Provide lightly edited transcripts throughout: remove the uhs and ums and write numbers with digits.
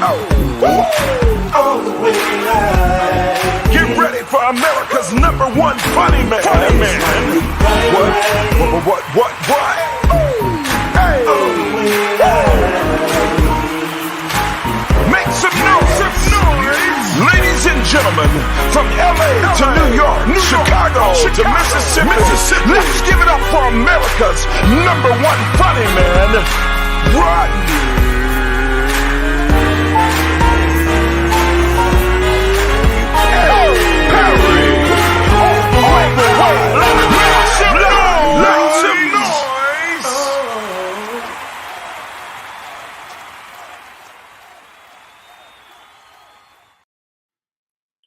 All the way live. Get ready for America's #1 funny man. Funny man. What? Hey. All the way live. Make some noise. Ladies and gentlemen, from LA to New York, Chicago to Mississippi, let's give it up for America's #1 funny man, Rodney.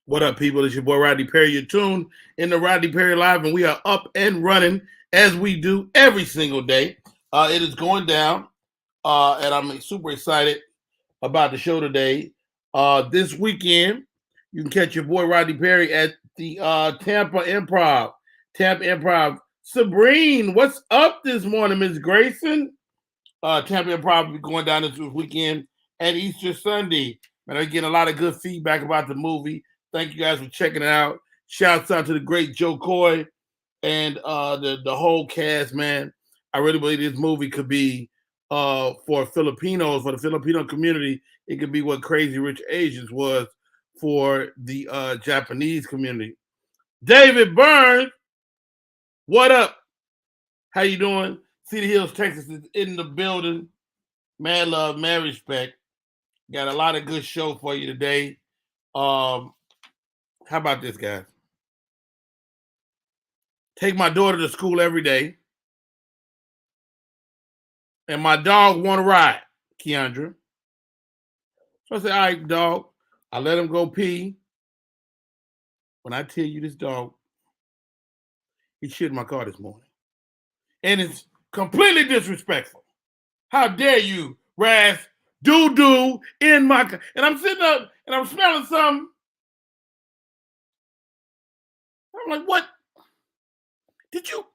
What up, people? It's your boy Rodney Perry. You're tuned in the Rodney Perry Live, and we are up and running as we do every single day. It is going down, and I'm super excited about the show today. This weekend, you can catch your boy Rodney Perry at the Tampa Improv. Sabrine, what's up this morning, Miss Grayson? Tampa Improv will be going down this weekend and Easter Sunday. And I'm getting a lot of good feedback about the movie. Thank you guys for checking it out. Shouts out to the great Joe Coy and the whole cast, man. I really believe this movie could be for Filipinos, for the Filipino community. It could be what Crazy Rich Asians was for the Japanese community. David Burns, what up? How you doing? Cedar Hills, Texas is in the building. Mad love, mad respect. Got a lot of good show for you today. How about this, guys? Take my daughter to school every day. And my dog want to ride, Keandra. So I said, all right, dog. I let him go pee. When I tell you this dog, he shit in my car this morning. And it's completely disrespectful. How dare you, Raz, doo-doo in my car. And I'm sitting up and I'm smelling something. I'm like, what? Did you?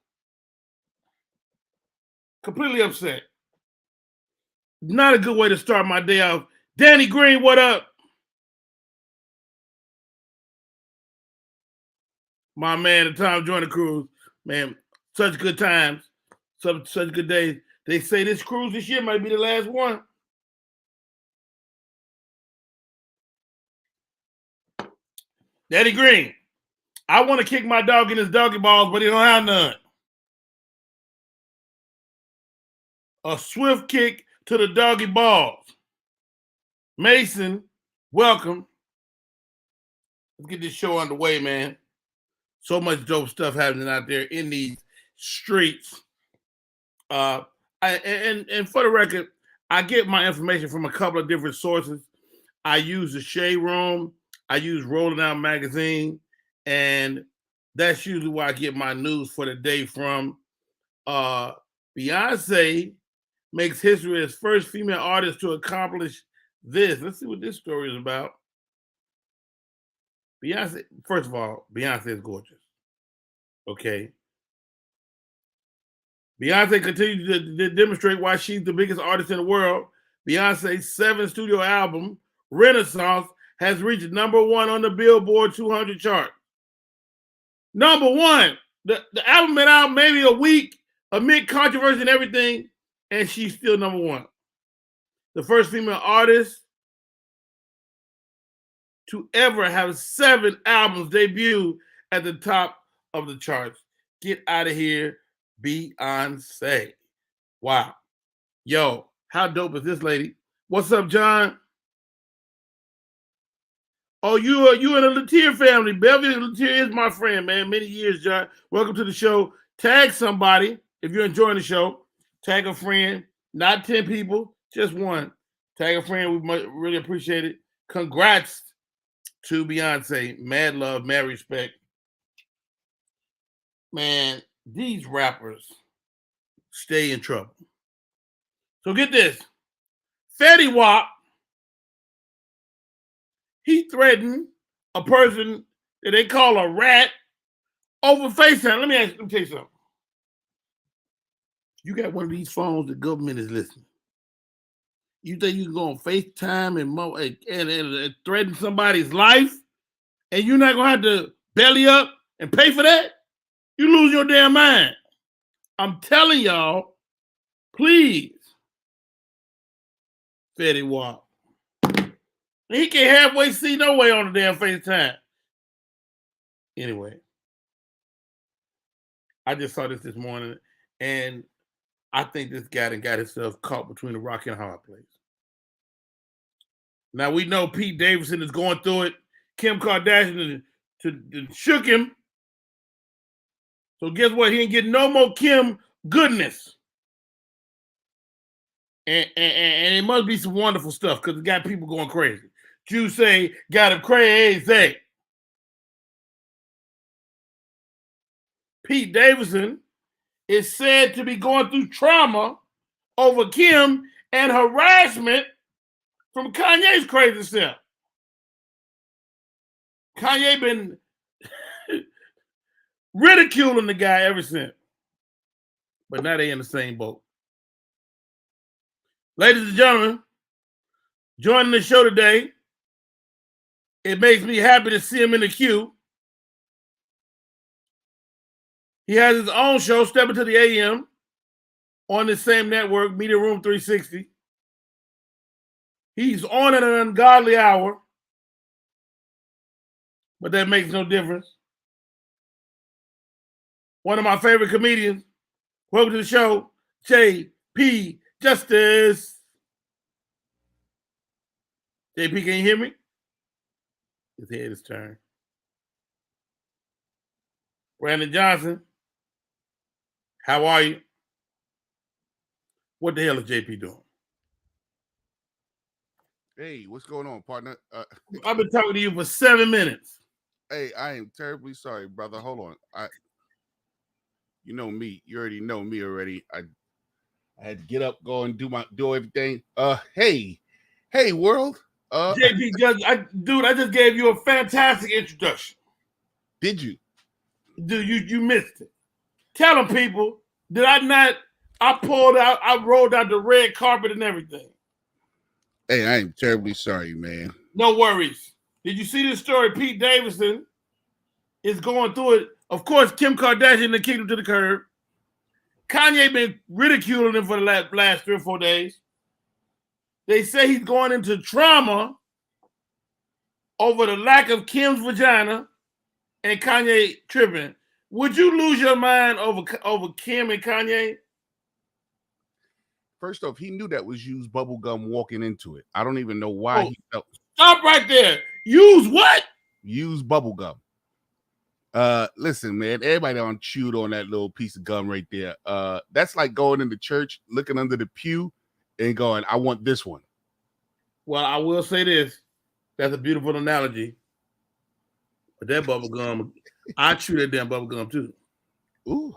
Completely upset. Not a good way to start my day off. Danny Green, what up? My man, the Tom Joyner cruise. Man, such good times. Such good days. They say this cruise this year might be the last one. Danny Green. I want to kick my dog in his doggy balls, but he don't have none. A swift kick to the doggy balls. Mason, welcome. Let's get this show underway, man. So much dope stuff happening out there in these streets. And for the record, I get my information from a couple of different sources. I use the Shade Room. I use Rolling Out Magazine. And that's usually where I get my news for the day from. Beyonce makes history as first female artist to accomplish this. Let's see what this story is about. Beyonce, first of all, Beyonce is gorgeous. Okay. Beyonce continues to demonstrate why she's the biggest artist in the world. Beyonce's 7th studio album, Renaissance, has reached #1 on the Billboard 200 chart. #1. The album been out maybe a week, amid controversy and everything, and she's still #1. The first female artist to ever have 7 albums debut at the top of the charts. Get out of here, Beyonce. Wow. Yo, how dope is this lady? What's up, John? Oh, you in the Latier family. Beverly Latier is my friend, man. Many years, John. Welcome to the show. Tag somebody if you're enjoying the show. Tag a friend. Not 10 people, just one. Tag a friend. We might really appreciate it. Congrats to Beyonce. Mad love, mad respect. Man, these rappers stay in trouble. So get this. Fetty Wap, he threatened a person that they call a rat over FaceTime. Let me tell you something. You got one of these phones, the government is listening. You think you can go on FaceTime and threaten somebody's life, and you're not gonna have to belly up and pay for that? You lose your damn mind. I'm telling y'all, please, Fetty Wap. He can't halfway see no way on the damn FaceTime. Anyway, I just saw this morning, and I think this guy done got himself caught between a rock and a hard place. Now we know Pete Davidson is going through it. Kim Kardashian shook him. So guess what? He ain't getting no more Kim goodness. And it must be some wonderful stuff because it got people going crazy. Jews say got him crazy. Pete Davidson is said to be going through trauma over Kim and harassment from Kanye's crazy self. Kanye been ridiculing the guy ever since. But now they in the same boat. Ladies and gentlemen, joining the show today, it makes me happy to see him in the queue. He has his own show, Step Into the AM, on the same network, Media Room 360. He's on at an ungodly hour, but that makes no difference. One of my favorite comedians. Welcome to the show, J.P. Justice. JP, can you hear me? His head is turned. Brandon Johnson, how are you? What the hell is JP doing? Hey, what's going on, partner? I've been talking to you for 7 minutes. Hey, I am terribly sorry, brother. Hold on. You know me. You already know me already. I had to get up, go and do everything. Hey, world. JP, I just gave you a fantastic introduction. Did you? Dude, you missed it. Tell them, people, did I not? I rolled out the red carpet and everything. Hey, I am terribly sorry, man. No worries. Did you see this story? Pete Davidson is going through it. Of course, Kim Kardashian kicked him to the curb. Kanye been ridiculing him for the last 3 or 4 days. They say he's going into trauma over the lack of Kim's vagina and Kanye tripping. Would you lose your mind over Kim and Kanye? First off, he knew that was used bubble gum walking into it. I don't even know why he felt. Stop right there. Use what? Use bubble gum. Listen, man, everybody done chewed on that little piece of gum right there. That's like going into church, looking under the pew and going, I want this one. Well, I will say this. That's a beautiful analogy. But that bubble gum, I chew that damn bubble gum too. Ooh.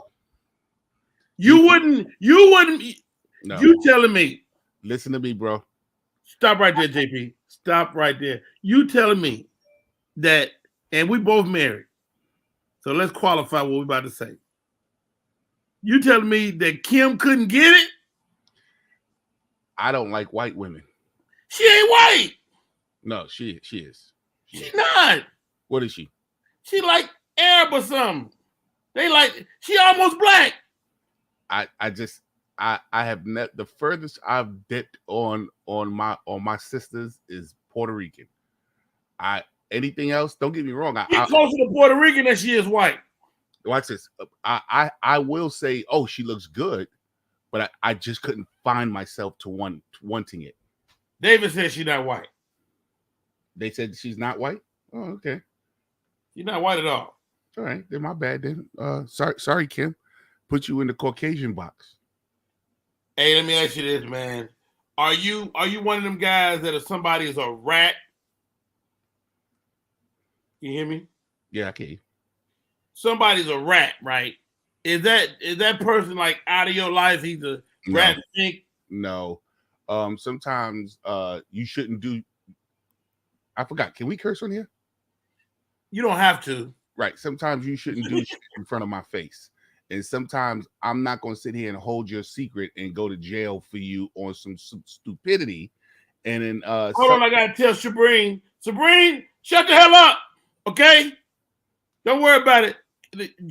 You wouldn't. No. You telling me. Listen to me, bro. Stop right there, JP. Stop right there. You telling me that, and we both married. So let's qualify what we're about to say. You telling me that Kim couldn't get it? I don't like white women. She ain't white. No, she is. She's not. What is she? She like Arab or something. She almost black. I have met the furthest I've dipped on my sisters is Puerto Rican. Anything else? Don't get me wrong. She's closer to Puerto Rican than she is white. Watch this. I will say, oh, she looks good, but I just couldn't find myself to wanting it. David said she's not white. They said she's not white? Oh, okay. She's not white at all. All right, then my bad then. Sorry, Kim. Put you in the Caucasian box. Hey, let me ask you this, man. Are you one of them guys that if somebody is a rat? You hear me? Yeah, I can. Somebody's a rat, right? Is that person like out of your life? He's a rat stink? No. Sometimes you shouldn't do. I forgot. Can we curse on here? You don't have to. Right. Sometimes you shouldn't do shit in front of my face. And sometimes I'm not going to sit here and hold your secret and go to jail for you on some stupidity And then hold on, I gotta tell Sabrine, shut the hell up, okay? Don't worry about it,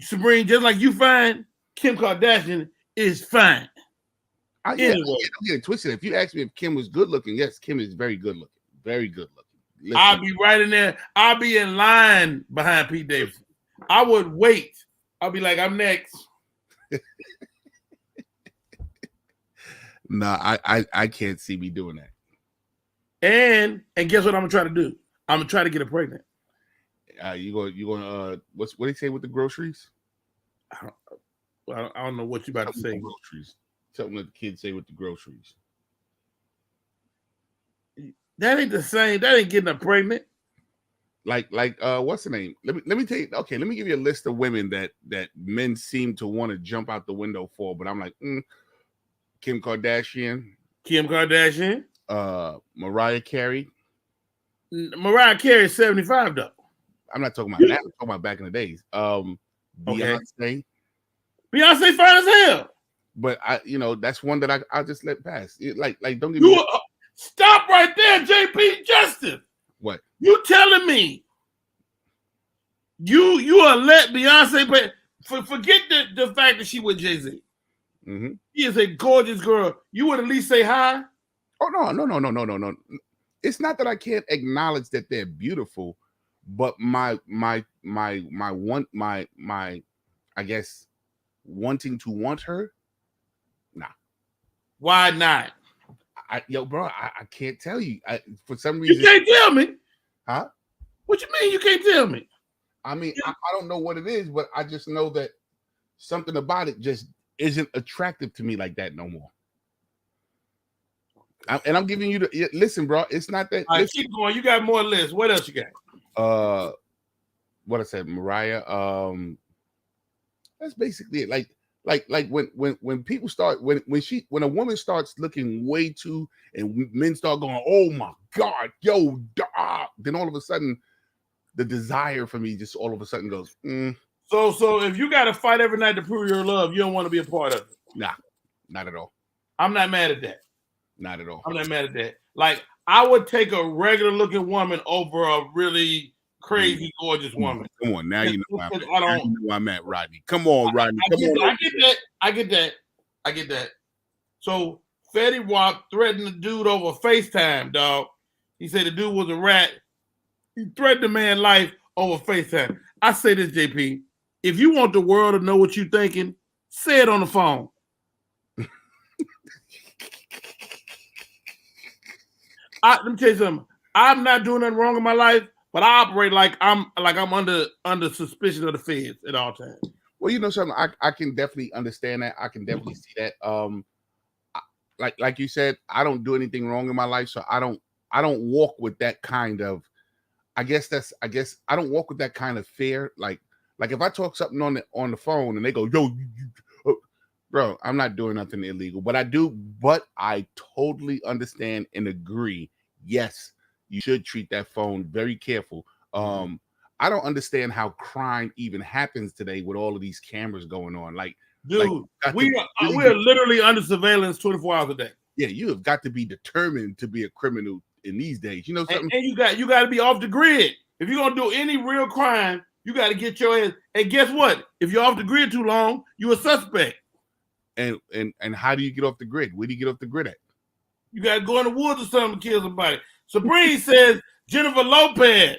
Sabrine. Just like you fine, Kim Kardashian is fine. Anyway, I'm getting twisted. If you ask me if Kim was good looking, yes, Kim is very good looking, very good looking. Listen. I'll be right in there. I'll be in line behind Pete Davidson. I would wait. I'll be like, I'm next. Nah, I can't see me doing that. And guess what I'm gonna try to do? I'm gonna try to get her pregnant. You going what do you say with the groceries? I don't know what you about to say. Groceries. Something that the kids say with the groceries. That ain't the same. That ain't getting her pregnant. Like what's the name? Let me tell you. Okay, let me give you a list of women that men seem to want to jump out the window for, but I'm like, Kim Kardashian, Mariah Carey. Mariah Carey is 75 though. I'm not talking about that. I'm talking about back in the days. Beyonce. Beyonce fine as hell. But that's one that I'll just let pass. Like don't get me. Stop right there, JP Justice. What? You telling me you are let Beyonce, but forget the fact that she with Jay-Z. Mm-hmm. She is a gorgeous girl. You would at least say hi? Oh no. It's not that I can't acknowledge that they're beautiful, but my I guess wanting to want her. Nah. Why not? Bro, I can't tell you. For some reason, you can't tell me. Huh? What you mean you can't tell me? I mean, I don't know what it is, but I just know that something about it just isn't attractive to me like that no more. And I'm giving you listen, bro. It's not that. All right, keep going. You got more lists. What else you got? What I said, Mariah. That's basically it. Like when people start when a woman starts looking way too and men start going, oh my God, yo, then all of a sudden the desire for me just all of a sudden goes. So if you got to fight every night to prove your love, you don't want to be a part of it. Nah, not at all. I'm not mad at that. Not at all. I'm not mad at that. Like I would take a regular looking woman over a really crazy gorgeous woman. Come on, now you know where I'm at, Rodney. Come on, Rodney. I get that. So Fetty Wap threatened the dude over FaceTime, dog. He said the dude was a rat. He threatened the man's life over FaceTime. I say this, JP. If you want the world to know what you're thinking, say it on the phone. Let me tell you something. I'm not doing nothing wrong in my life, but I operate like I'm under suspicion of the feds at all times. Well, you know something, I can definitely understand that. I can definitely see that. Like you said, I don't do anything wrong in my life, so I don't walk with that kind of. I guess I don't walk with that kind of fear. Like if I talk something on the phone and they go, yo, bro, I'm not doing nothing illegal, but I totally understand and agree. Yes, you should treat that phone very careful. I don't understand how crime even happens today with all of these cameras going on. Dude, we are literally under surveillance 24 hours a day. Yeah, you have got to be determined to be a criminal in these days. You know something? And you got to be off the grid. If you're gonna do any real crime, you got to get your ass. And guess what? If you're off the grid too long, you're a suspect. And how do you get off the grid? Where do you get off the grid at? You got to go in the woods or something to kill somebody. Sabrine says Jennifer Lopez.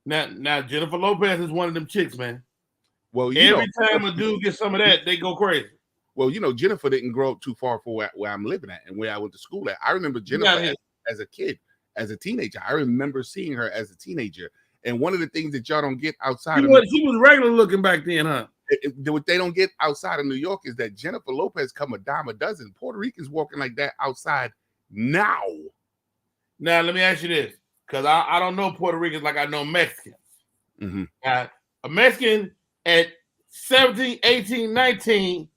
Now Jennifer Lopez is one of them chicks, man. Well, every time a dude gets some of that, they go crazy. Well, Jennifer didn't grow up too far from where I'm living at and where I went to school at. I remember Jennifer as a kid, as a teenager. I remember seeing her as a teenager. And one of the things that y'all don't get outside she was regular looking back then, huh? What they don't get outside of New York is that Jennifer Lopez come a dime a dozen. Puerto Ricans walking like that outside now. Now, let me ask you this, because I don't know Puerto Ricans like I know Mexicans. Mm-hmm. A Mexican at 17, 18, 19,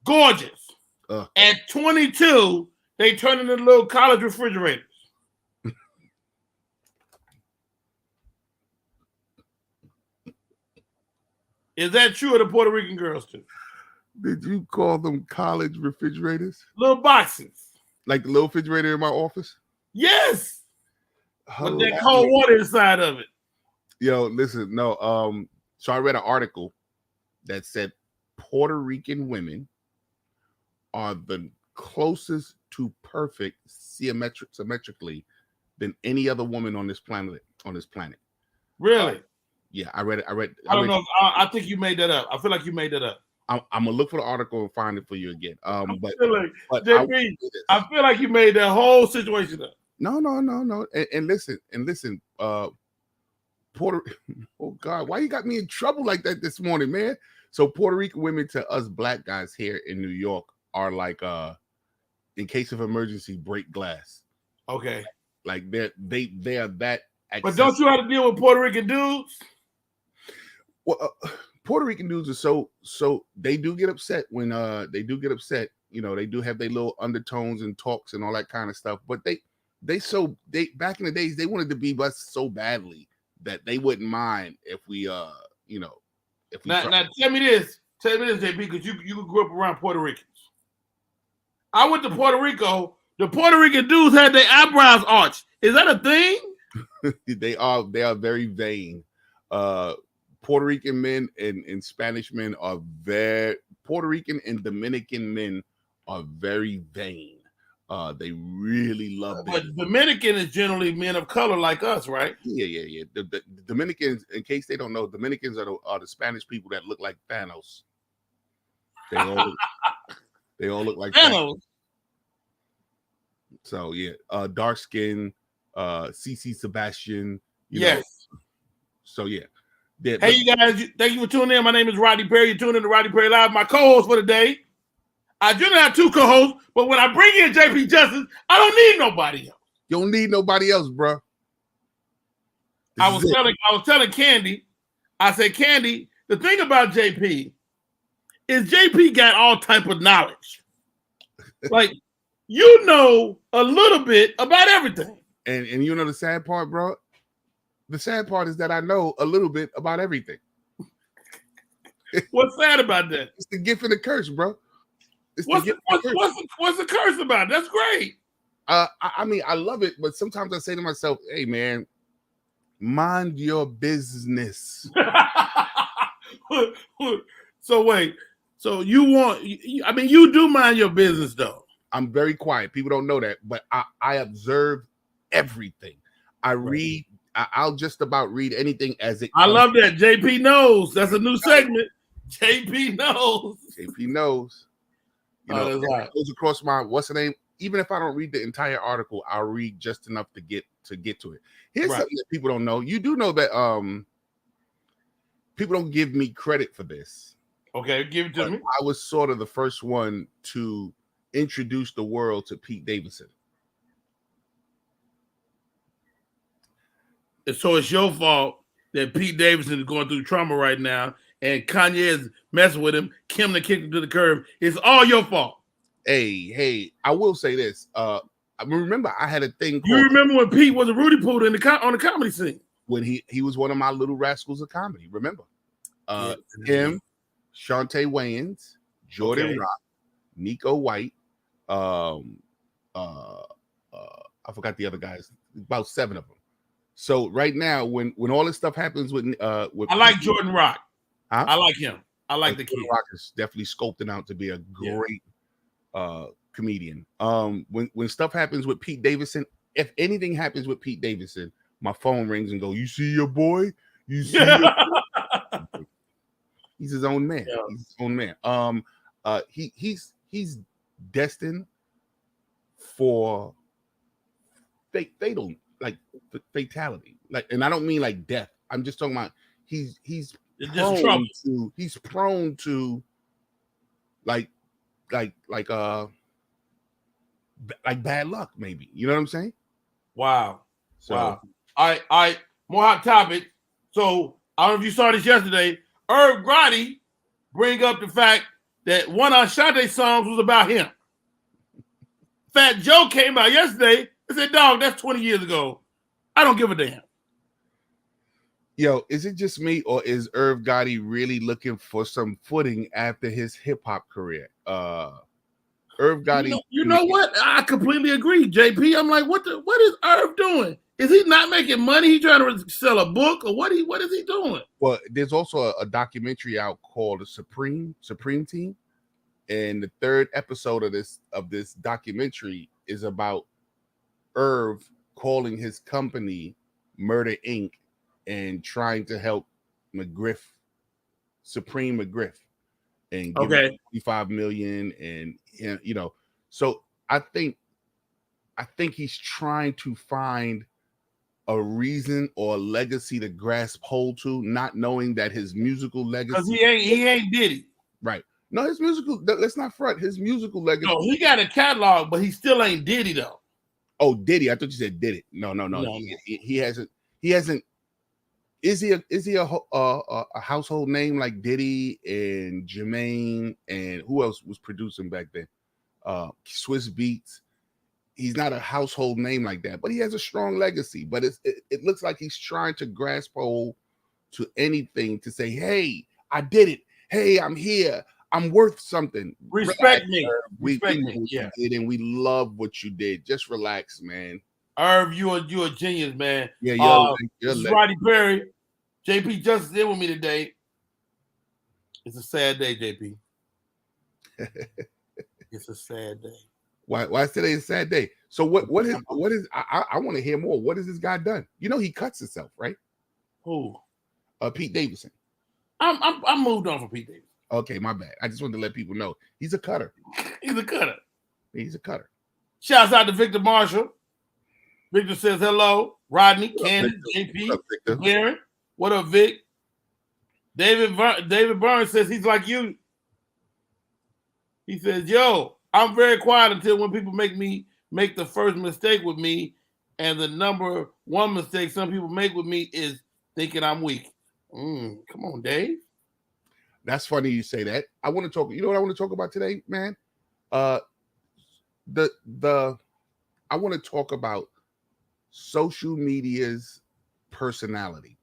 gorgeous. At 22, they turn into little college refrigerators. Is that true of the Puerto Rican girls too? Did you call them college refrigerators? Little boxes. Like the little refrigerator in my office? Yes. With that cold water inside of it. Yo, listen, no. So I read an article that said Puerto Rican women are the closest to perfect symmetrically than any other woman on this planet. Really? Yeah, I read it. I don't know. I think you made that up. I feel like you made that up. I'm gonna look for the article and find it for you again. But JP, I feel like you made that whole situation up. No. And listen. Puerto. Oh God, why you got me in trouble like that this morning, man? So Puerto Rican women to us black guys here in New York are like, in case of emergency, break glass. Okay. Like they are that. But don't you have to deal with Puerto Rican dudes? Well, Puerto Rican dudes are so they do get upset when they do get upset. You know, they do have their little undertones and talks and all that kind of stuff. But they back in the days they wanted to be us so badly that they wouldn't mind if we if we now tell me this, JP, because you grew up around Puerto Ricans. I went to Puerto Rico. The Puerto Rican dudes had their eyebrows arched. Is that a thing? They are very vain. Puerto Rican men and Spanish men are Puerto Rican and Dominican men are very vain. They really love But Dominican is generally men of color like us, right? Yeah. The Dominicans, in case they don't know, Dominicans are the Spanish people that look like Thanos. They all look like Thanos. So yeah, dark skin, CC Sebastian. Yes. Know. So yeah. Hey, you guys, thank you for tuning in. My name is Rodney Perry. You're tuning in to Rodney Perry Live. My co-host for the day. I generally have two co-hosts, but when I bring in JP Justice, I don't need nobody else. You don't need nobody else, bro. I was telling Candy, I said, Candy, the thing about JP is JP got all type of knowledge. Like, you know a little bit about everything. And you know the sad part, bro? The sad part is that I know a little bit about everything. What's sad about that? It's the gift and the curse, bro. What's the curse about? That's great. I mean, I love it, but sometimes I say to myself, hey, man, mind your business. So wait, so you do mind your business, though. I'm very quiet. People don't know that, but I observe everything. I read. I'll just about read anything as it comes. I love that. JP knows. That's a new segment. JP knows. JP knows. You know, that's right. It goes across my what's the name? Even if I don't read the entire article, I'll read just enough to get to it. Here's something that people don't know. You do know that people don't give me credit for this. Okay, give it to me. I was sort of the first one to introduce the world to Pete Davidson. So it's your fault that Pete Davidson is going through trauma right now, and Kanye is messing with him. Kim to kick him to the curb. It's all your fault. Hey, I will say this. I remember I had a thing. You remember when Pete was a Rudy Poodle on the comedy scene? When he was one of my little rascals of comedy. Remember, him, Shantae Wayans, Jordan Rock, Nico White. I forgot the other guys. About 7 of them. So right now, when all this stuff happens with I like Jordan Rock. Huh? I like him. I like the kid. Jordan Rock is definitely sculpting out to be a great comedian. When stuff happens with Pete Davidson, if anything happens with Pete Davidson, my phone rings and go, "You see your boy? You see?" He's his own man. Yeah. He's his own man. He's destined for fatal fatality. Like, and I don't mean like death. I'm just talking about he's prone to like bad luck, maybe. You know what I'm saying? Wow. So, wow. All right. More hot topic. So I don't know if you saw this yesterday. Irv Gotti bring up the fact that one of Ashante's songs was about him. Fat Joe came out yesterday and said, "Dog, that's 20 years ago. I don't give a damn." Yo, is it just me, or is Irv Gotti really looking for some footing after his hip hop career? Irv Gotti. You know what? I completely agree, JP. I'm like, what is Irv doing? Is he not making money? He trying to sell a book, or what is he doing? Well, there's also a documentary out called the Supreme Team, and the third episode of this documentary is about Irv calling his company Murder Inc. and trying to help Supreme McGriff, and give him $25 million, and so I think he's trying to find a reason or a legacy to grasp hold to, not knowing that his musical legacy, because he ain't Diddy, right? No, his musical. Let's not front. His musical legacy. No, he got a catalog, but he still ain't Diddy though. Oh, Diddy! I thought you said did it. No. He hasn't. He hasn't. Is he a household name like Diddy and Jermaine and who else was producing back then? Swiss Beats. He's not a household name like that, but he has a strong legacy. But it looks like he's trying to grasp hold to anything to say, "Hey, I did it. Hey, I'm here. I'm worth something. Respect me. Respect me. Yeah, and we love what you did. Just relax, man. Irv, you a genius, man. Yeah, this is Rodney Perry. JP Justice in with me today. It's a sad day, JP. It's a sad day. Why today is a sad day? So what is I want to hear more. What has this guy done? You know he cuts himself, right? Who? Pete Davidson. I'm moved on from Pete Davidson. Okay, my bad. I just wanted to let people know he's a cutter. He's a cutter. He's a cutter. Shouts out to Victor Marshall. Victor says hello. Rodney, Candace, JP, Darren. What up, Vic? David Burns says he's like you. He says, yo, I'm very quiet until when people make the first mistake with me, and the number one mistake some people make with me is thinking I'm weak. Come on, Dave. That's funny you say that. I want to talk. You know what I want to talk about today, man? I want to talk about social media's personality.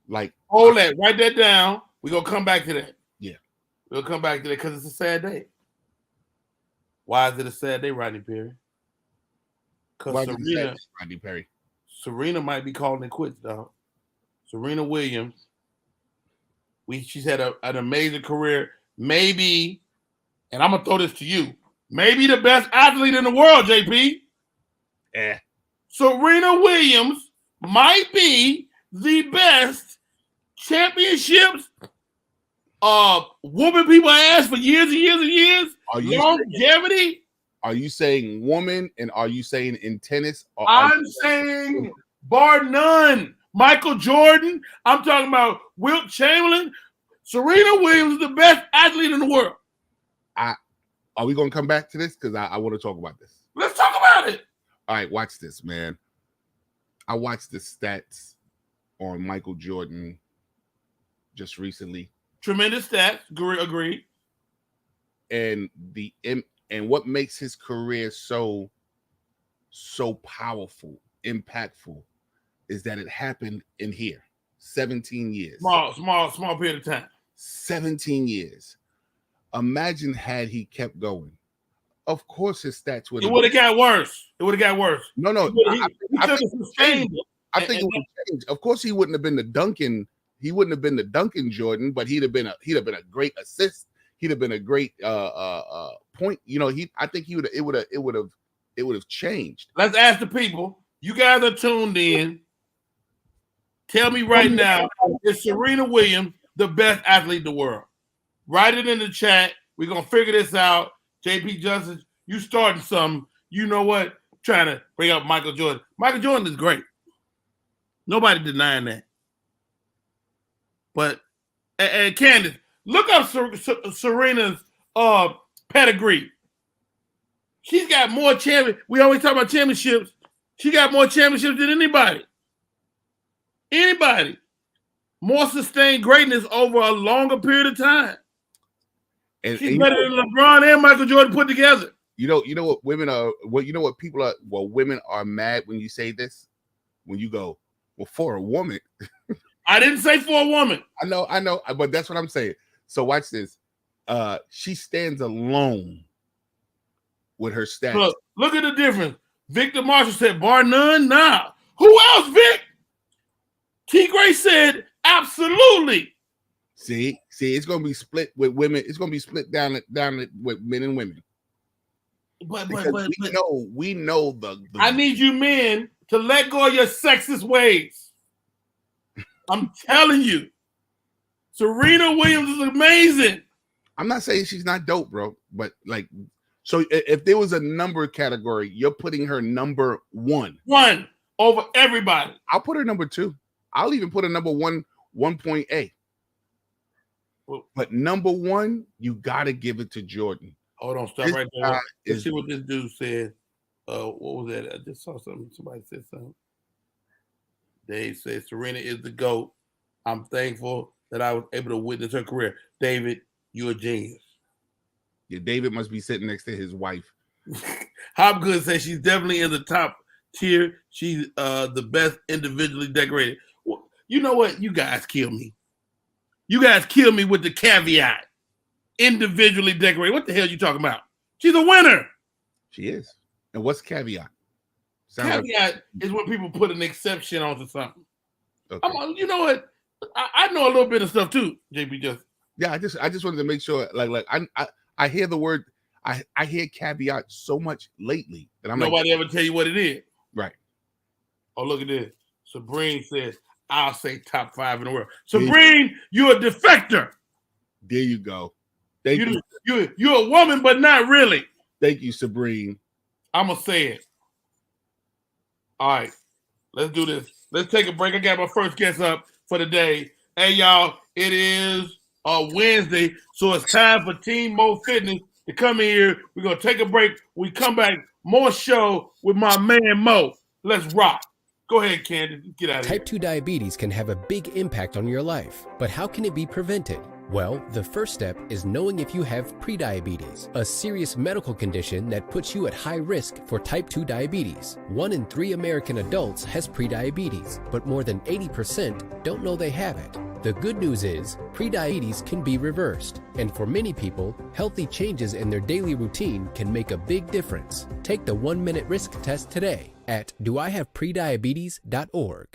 Like, hold that, write that down. We're gonna come back to that. Yeah, we'll come back to that because it's a sad day. Why is it a sad day, Rodney Perry? Because Rodney Perry. Serena might be calling it quits, dog. Serena Williams. She's had an amazing career. Maybe, and I'm gonna throw this to you. Maybe the best athlete in the world, JP. Serena Williams might be the best championships whooping people ass for years and years and years. Longevity. Are you saying woman, and are you saying in tennis? I'm saying bar none. Michael Jordan. I'm talking about Wilt Chamberlain. Serena Williams is the best athlete in the world. Are we going to come back to this? Because I want to talk about this. Let's talk about it. All right, watch this, man. I watched the stats on Michael Jordan just recently. Tremendous stats. Agreed. And what makes his career so powerful, impactful, is that it happened in here. 17 years. Small period of time. 17 years. Imagine had he kept going. Of course, his stats would. It would have got worse. No. I think it would have changed. Of course, he wouldn't have been the Duncan. He wouldn't have been the Duncan Jordan, but he'd have been a great assist. He'd have been a great point. I think it would have changed. Let's ask the people. You guys are tuned in. Tell me right now, is Serena Williams the best athlete in the world? Write it in the chat. We're going to figure this out. JP Justice, you starting something. You know what? Trying to bring up Michael Jordan. Michael Jordan is great. Nobody denying that. But, and Candace, look up Serena's pedigree. She's got more championships. We always talk about championships. She got more championships than anybody. More sustained greatness over a longer period of time. She's better than LeBron and Michael Jordan put together. You know what women are. Well, you know what people are. Well, women are mad when you say this. When you go, well, for a woman. I didn't say for a woman. I know, but that's what I'm saying. So watch this. She stands alone with her stats. Look at the difference. Victor Marshall said, bar none, nah. Who else, Vic? T. Gray said, absolutely. See, it's gonna be split with women. It's gonna be split down with men and women. But we know the I need you men to let go of your sexist ways. I'm telling you, Serena Williams is amazing. I'm not saying she's not dope, bro, but like, so if there was a number category, you're putting her number one over everybody. I'll put her number 2. I'll even put her number 1.8. But number 1, you gotta give it to Jordan. Hold on, stop right there. Let's see what this dude said. What was that? I just saw something. Somebody said something. Dave said Serena is the GOAT. I'm thankful that I was able to witness her career. David, you're a genius. Yeah, David must be sitting next to his wife. Hopgood says she's definitely in the top tier. She's the best individually decorated. Well, you know what? You guys kill me. You guys kill me with the caveat. Individually decorated. What the hell are you talking about? She's a winner. She is. And what's caveat? Caveat is when people put an exception onto something. Okay. You know what? I know a little bit of stuff too, JP. I just wanted to make sure. Like I hear the word. I hear caveat so much lately that I'm nobody ever tell you what it is. Right. Oh, look at this. Sabrine says, "I'll say top 5 in the world." Sabrine, you're a defector. There you go. Thank you. You're a woman, but not really. Thank you, Sabrine. I'm gonna say it. All right, let's do this. Let's take a break. I got my first guest up for the day. Hey, y'all, it is Wednesday, so it's time for Team Mo Fitness to come in here. We're going to take a break. We come back, more show with my man Mo. Let's rock. Go ahead, Candace. Get out of here. Type 2 diabetes can have a big impact on your life, but how can it be prevented? Well, the first step is knowing if you have prediabetes, a serious medical condition that puts you at high risk for type 2 diabetes. 1 in 3 American adults has prediabetes, but more than 80% don't know they have it. The good news is, prediabetes can be reversed, and for many people, healthy changes in their daily routine can make a big difference. Take the 1-minute risk test today at doihaveprediabetes.org.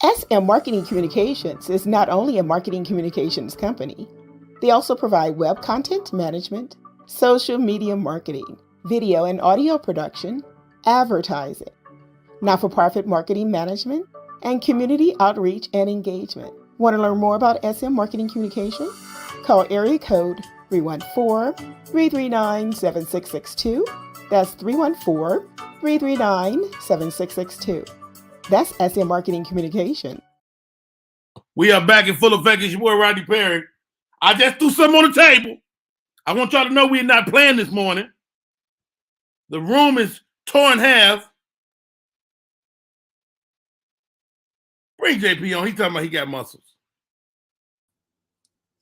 SM Marketing Communications is not only a marketing communications company. They also provide web content management, social media marketing, video and audio production, advertising, not-for-profit marketing management, and community outreach and engagement. Want to learn more about SM Marketing Communications? Call area code 314-339-7662. That's 314-339-7662. That's SM Marketing Communication. We are back in full effect. It's your boy, Rodney Perry. I just threw something on the table. I want y'all to know we're not playing this morning. The room is torn in half. Bring JP on. He talking about he got muscles.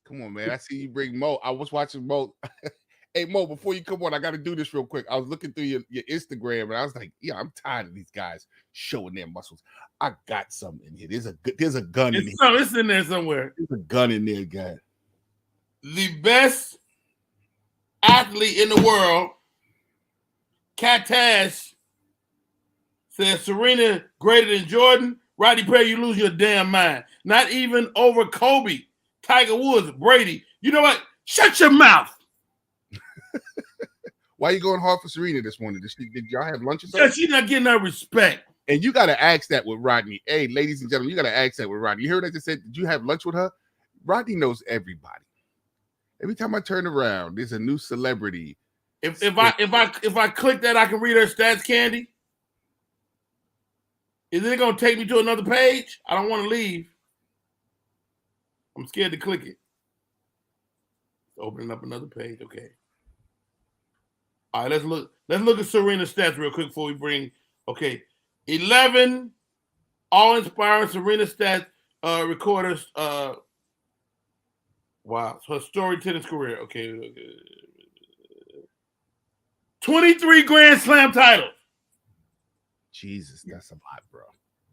Come on, man. I see you bring Mo. I was watching Mo. Hey, Mo, before you come on, I got to do this real quick. I was looking through your Instagram, and I was like, yeah, I'm tired of these guys showing their muscles. I got something in here. There's a gun in here. It's in there somewhere. There's a gun in there, guy. The best athlete in the world, Kat Tash, says Serena greater than Jordan. Rodney Perry, you lose your damn mind. Not even over Kobe, Tiger Woods, Brady. You know what? Shut your mouth. Why are you going hard for Serena this morning? Did y'all have lunch or something? Yeah, she's not getting that respect. And you got to ask that with Rodney. Hey, ladies and gentlemen, you got to ask that with Rodney. You heard what I just said? Did you have lunch with her? Rodney knows everybody. Every time I turn around, there's a new celebrity. If I click that, I can read her stats, Candy. Is it going to take me to another page? I don't want to leave. I'm scared to click it. Opening up another page. Okay. All right, let's look at Serena's stats real quick before we bring. Okay, 11 all-inspiring Serena stats recorders. Wow, her storytelling career. Okay, 23 Grand Slam titles. Jesus, that's a lot, bro.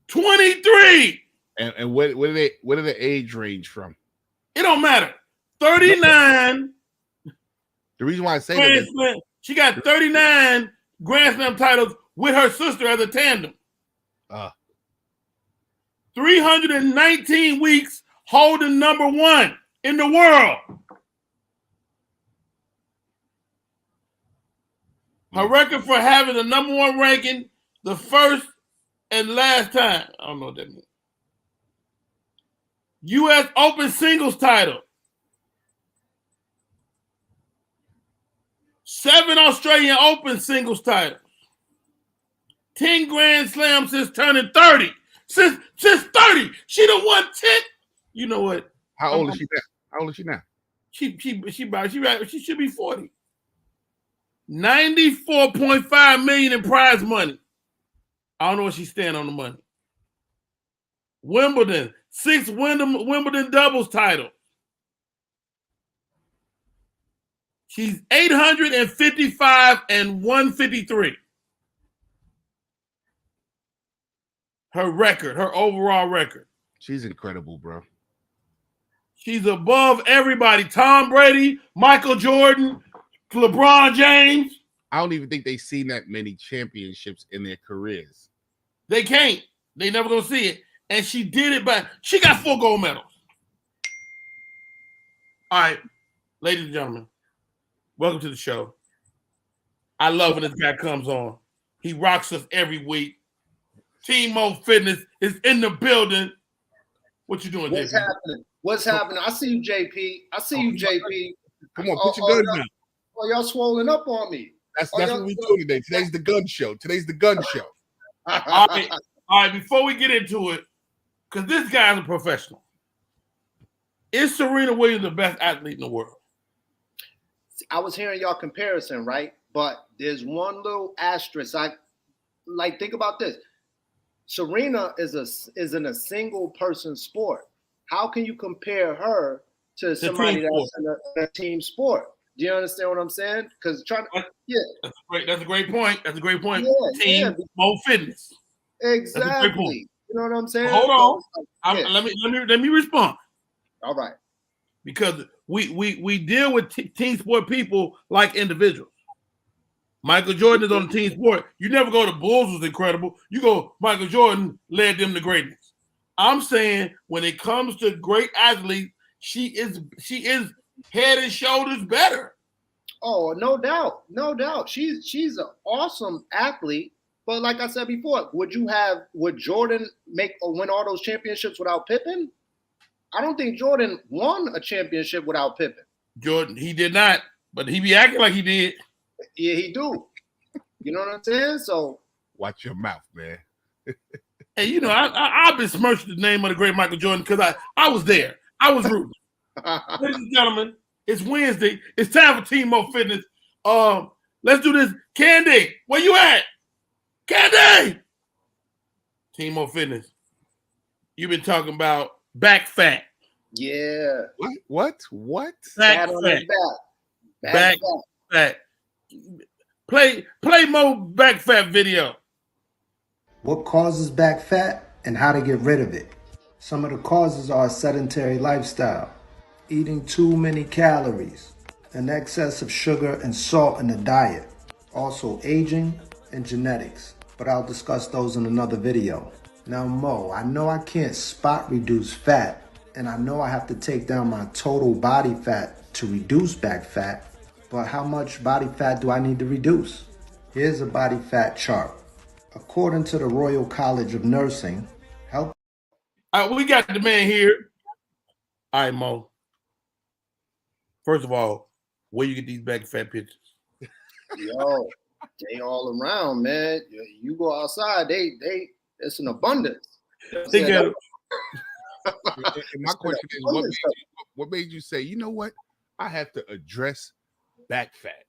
23. And where do the age range from? It don't matter. 39. The reason why I say Grand that is Slam. She got 39 Grand Slam titles with her sister as a tandem. 319 weeks holding number one in the world. Her record for having the number one ranking the first and last time. I don't know what that means. U.S. Open singles title. 7 Australian Open singles titles. 10 Grand Slams since turning 30. Since 30. She done won 10. You know what? how old is she now? How old is she now? She should be 40. 94.5 million in prize money. I don't know what she's standing on the money. Wimbledon, 6 Wimbledon doubles title. She's 855 and 153. Her record, her overall record. She's incredible, bro. She's above everybody. Tom Brady, Michael Jordan, LeBron James. I don't even think they've seen that many championships in their careers. They can't. They never gonna see it. And she did it she got 4 gold medals. All right, ladies and gentlemen, welcome to the show. I love when this guy comes on. He rocks us every week. Team Mo Fitness is in the building. What you doing, What's JP? happening? What's happening? I see you, JP. I see you, JP. Come on, put your guns down. Oh, y'all swollen up on me. That's what we're doing today. Today's the gun show. All right, before we get into it, because this guy's a professional. Is Serena Williams the best athlete in the world? I was hearing y'all comparison, right? But there's one little asterisk. Think about this. Serena is in a single person sport. How can you compare her to somebody that's in a team sport? Do you understand what I'm saying? Because That's a great point. Yeah, Team Mo Fitness. Exactly. You know what I'm saying? Hold on. Let me respond. All right. Because we deal with team sport people like individuals. Michael Jordan is on the team sport. You never go to Bulls was incredible. You go, Michael Jordan led them to greatness. I'm saying when it comes to great athletes, she is head and shoulders better. Oh, no doubt. No doubt. She's an awesome athlete. But like I said before, would Jordan win all those championships without Pippen? I don't think Jordan won a championship without Pippen. Jordan, he did not, but he be acting like he did. Yeah, he do. You know what I'm saying? So watch your mouth, man. Hey, you know, I besmirched the name of the great Michael Jordan because I was there. I was rooting. Ladies and gentlemen, it's Wednesday. It's time for Team Mo Fitness. Let's do this. Candy, where you at? Candy! Team Mo Fitness. You've been talking about back fat. yeah. What? Back fat. Back fat. Play Mo back fat video. What causes back fat and how to get rid of it? Some of the causes are a sedentary lifestyle, eating too many calories, an excess of sugar and salt in the diet, also aging and genetics, but I'll discuss those in another video. Now Mo, I know I can't spot reduce fat, and I know I have to take down my total body fat to reduce back fat, but how much body fat do I need to reduce? Here's a body fat chart. According to the Royal College of Nursing, We got the man here. All right, Mo. First of all, where you get these back fat pictures? Yo, they all around, man. You go outside, it's an abundance. They got it. My question is, what made you say, you know what? I have to address back fat.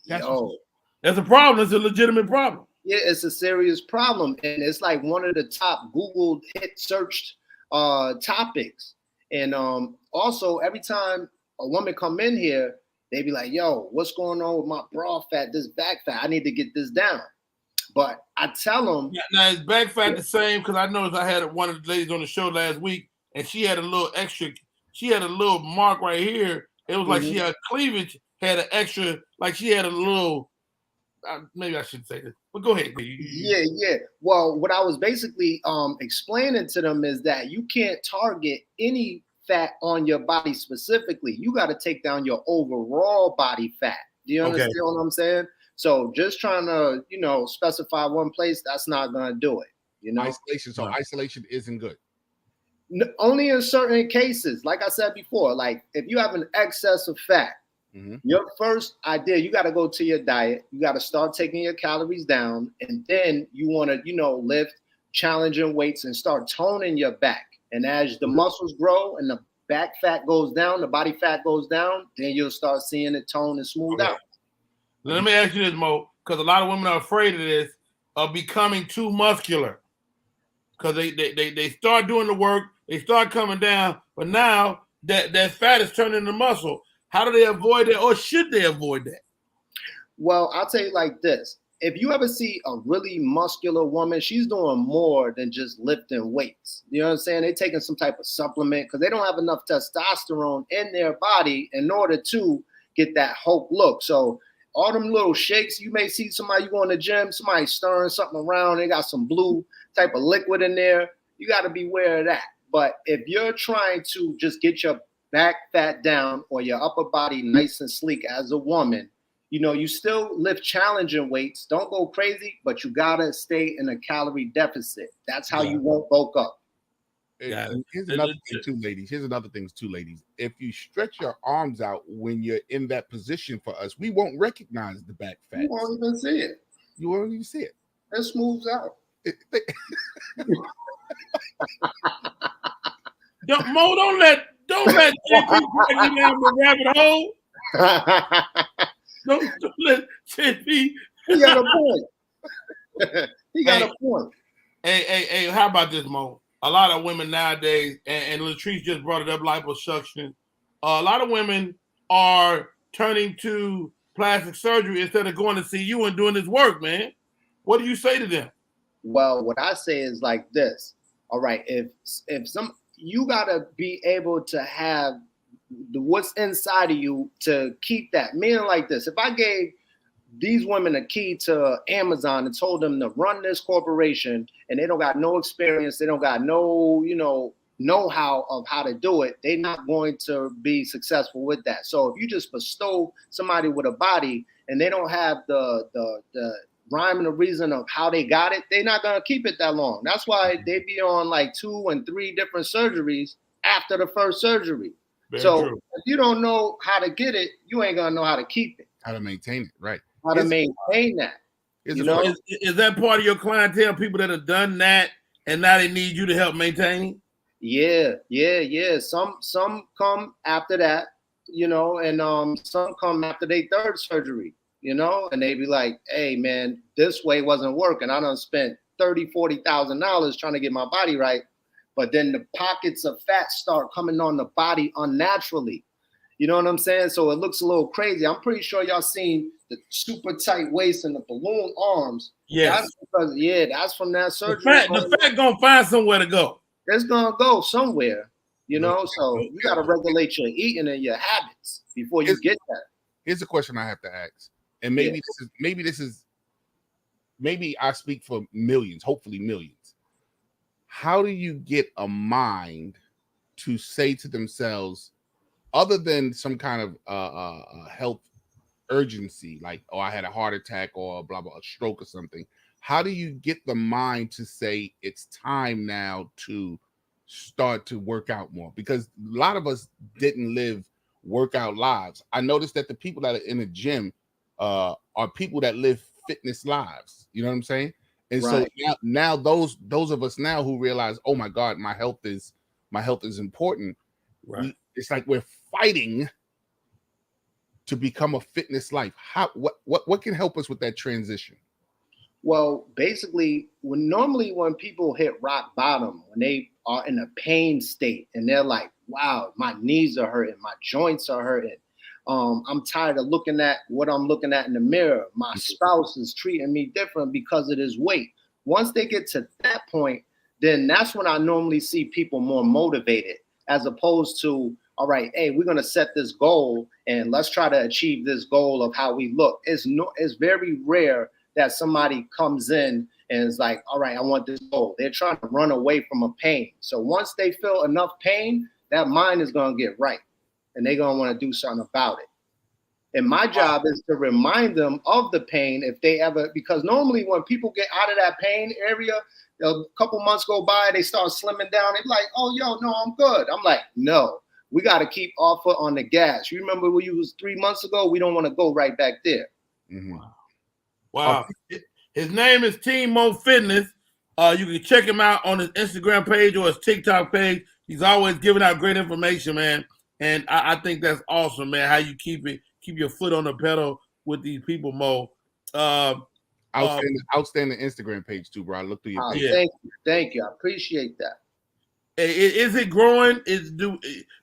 That's a problem. It's a legitimate problem. Yeah, it's a serious problem, and it's like one of the top Google hit searched topics. And also, every time a woman come in here, they be like, "Yo, what's going on with my bra fat? This back fat? I need to get this down." But I tell them, now is back fat the same? Because I noticed I had one of the ladies on the show last week, and she had a little extra. She had a little mark right here. It was like she had cleavage had an extra, like she had a little. Maybe I shouldn't say this, but go ahead. Yeah. Well, what I was basically explaining to them is that you can't target any fat on your body specifically. You got to take down your overall body fat. Do you understand what I'm saying? So just trying to, specify one place, that's not going to do it. Isolation. So isolation isn't good. Only in certain cases. Like I said before, like if you have an excess of fat, your first idea, you got to go to your diet. You got to start taking your calories down. And then you want to, lift challenging weights and start toning your back. And as the muscles grow and the back fat goes down, the body fat goes down, then you'll start seeing it tone and smooth out. Let me ask you this, Mo, because a lot of women are afraid of this, of becoming too muscular. Because they start doing the work, they start coming down, but now that fat is turning into muscle. How do they avoid that, or should they avoid that? Well, I'll tell you like this. If you ever see a really muscular woman, she's doing more than just lifting weights. You know what I'm saying? They're taking some type of supplement because they don't have enough testosterone in their body in order to get that Hulk look. So all them little shakes, you may see somebody, you go in the gym, somebody stirring something around, they got some blue type of liquid in there. You got to be aware of that. But if you're trying to just get your back fat down or your upper body nice and sleek as a woman, you still lift challenging weights. Don't go crazy, but you got to stay in a calorie deficit. That's how you won't bulk up. Here's another thing too, ladies. If you stretch your arms out when you're in that position for us, we won't recognize the back fat. You won't even see it. You won't even see it. It smooths out. Don't let JP drag you down the rabbit hole. Don't let JP. He got a point. He got a point. Hey, how about this, Mo? A lot of women nowadays, and Latrice just brought it up, liposuction. A lot of women are turning to plastic surgery instead of going to see you and doing this work, man. What do you say to them? Well, what I say is like this. All right, if you gotta be able to have what's inside of you to keep that. Meaning like this, if I gave these women a key to Amazon and told them to run this corporation and they don't got no experience, they don't got no, know-how of how to do it, they're not going to be successful with that. So if you just bestow somebody with a body and they don't have the rhyme and the reason of how they got it, they're not going to keep it that long. That's why they be on like 2 and 3 different surgeries after the first surgery. Very true. If you don't know how to get it, you ain't going to know how to keep it. How to maintain it, right. How to maintain that. Is that part of your clientele, people that have done that and now they need you to help maintain? Yeah. Some come after that, and some come after their 3rd surgery. And they be like, hey, man, this way wasn't working. I done spent $30,000, $40,000 trying to get my body right. But then the pockets of fat start coming on the body unnaturally. You know what I'm saying? So it looks a little crazy. I'm pretty sure y'all seen the super tight waist and the balloon arms. Yes. That's from that surgery. The fat gonna find somewhere to go. It's gonna go somewhere, So you gotta regulate your eating and your habits before you get that. Here's a question I have to ask. And maybe I speak for millions, hopefully millions. How do you get a mind to say to themselves, other than some kind of health urgency, like, oh, I had a heart attack or blah, blah, a stroke or something. How do you get the mind to say it's time now to start to work out more? Because a lot of us didn't live workout lives. I noticed that the people that are in the gym are people that live fitness lives. You know what I'm saying? And so now those of us now who realize, oh my God, my health is important. Right. It's like we're fighting to become a fitness life. What can help us with that transition? Well, basically, when people hit rock bottom, when they are in a pain state and they're like, wow, my knees are hurting, my joints are hurting. I'm tired of looking at what I'm looking at in the mirror. My spouse is treating me different because of his weight. Once they get to that point, then that's when I normally see people more motivated, as opposed to all right, hey, we're gonna set this goal and let's try to achieve this goal of how we look. It's very rare that somebody comes in and is like, all right, I want this goal. They're trying to run away from a pain. So once they feel enough pain, that mind is gonna get right, and they're gonna want to do something about it. And my job is to remind them of the pain if they ever, because normally when people get out of that pain area, a couple months go by, they start slimming down. They're like, oh, yo, no, I'm good. I'm like, no, we got to keep our foot on the gas. You remember when you was 3 months ago? We don't want to go right back there. Mm-hmm. Wow. His name is Team Mo Fitness. You can check him out on his Instagram page or his TikTok page. He's always giving out great information, man. And I think that's awesome, man, how you keep your foot on the pedal with these people, Mo. Outstanding Instagram page too, bro. I looked through your page. Thank you. I appreciate that. Is it growing?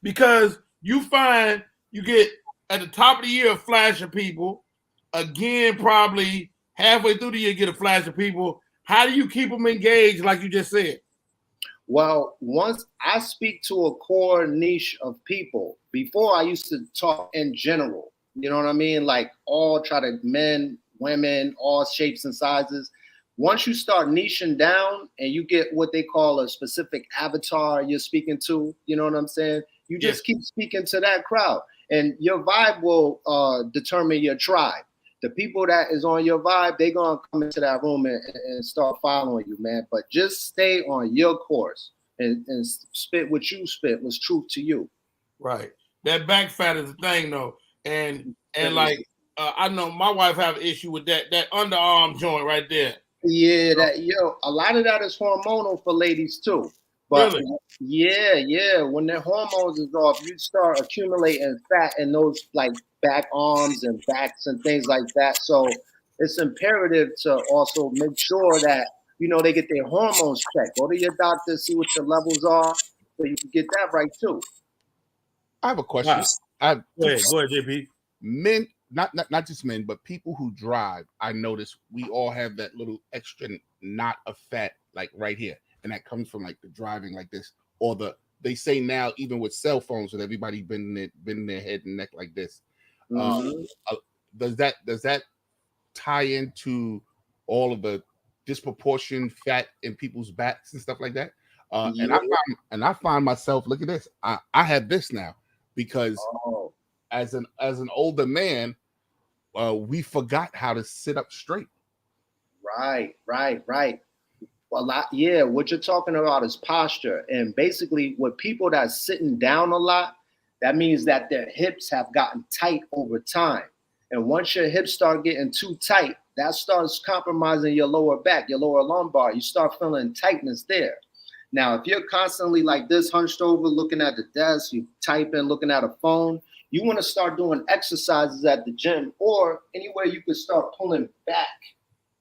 Because you find you get at the top of the year a flash of people. Again, probably halfway through the year, get a flash of people. How do you keep them engaged, like you just said? Well, once I speak to a core niche of people, before I used to talk in general, you know what I mean? Like men, women, all shapes and sizes. Once you start niching down and you get what they call a specific avatar you're speaking to, you know what I'm saying? You just keep speaking to that crowd, and your vibe will determine your tribe. The people that is on your vibe, they're going to come into that room and start following you, man. But just stay on your course and spit what you spit was truth to you. Right. That back fat is a thing, though. And like, I know my wife have an issue with that underarm joint right there. Yeah, a lot of that is hormonal for ladies, too. But really? Yeah. When their hormones is off, you start accumulating fat in those like back arms and backs and things like that. So it's imperative to also make sure that, they get their hormones checked. Go to your doctor, see what your levels are, so you can get that right too. I have a question. Go ahead, JP. Men, not just men, but people who drive, I notice we all have that little extra knot of fat like right here. And that comes from like the driving like this, or they say now even with cell phones with everybody bending their head and neck like this. Mm-hmm. Does that tie into all of the disproportionate fat in people's backs and stuff like that? And I find myself, look at this. I have this now because as an older man, we forgot how to sit up straight. Right. Well, what you're talking about is posture. And basically with people that's sitting down a lot, that means that their hips have gotten tight over time. And once your hips start getting too tight, that starts compromising your lower back, your lower lumbar. You start feeling tightness there. Now, if you're constantly like this, hunched over, looking at the desk, you typing, looking at a phone, you want to start doing exercises at the gym or anywhere you could start pulling back.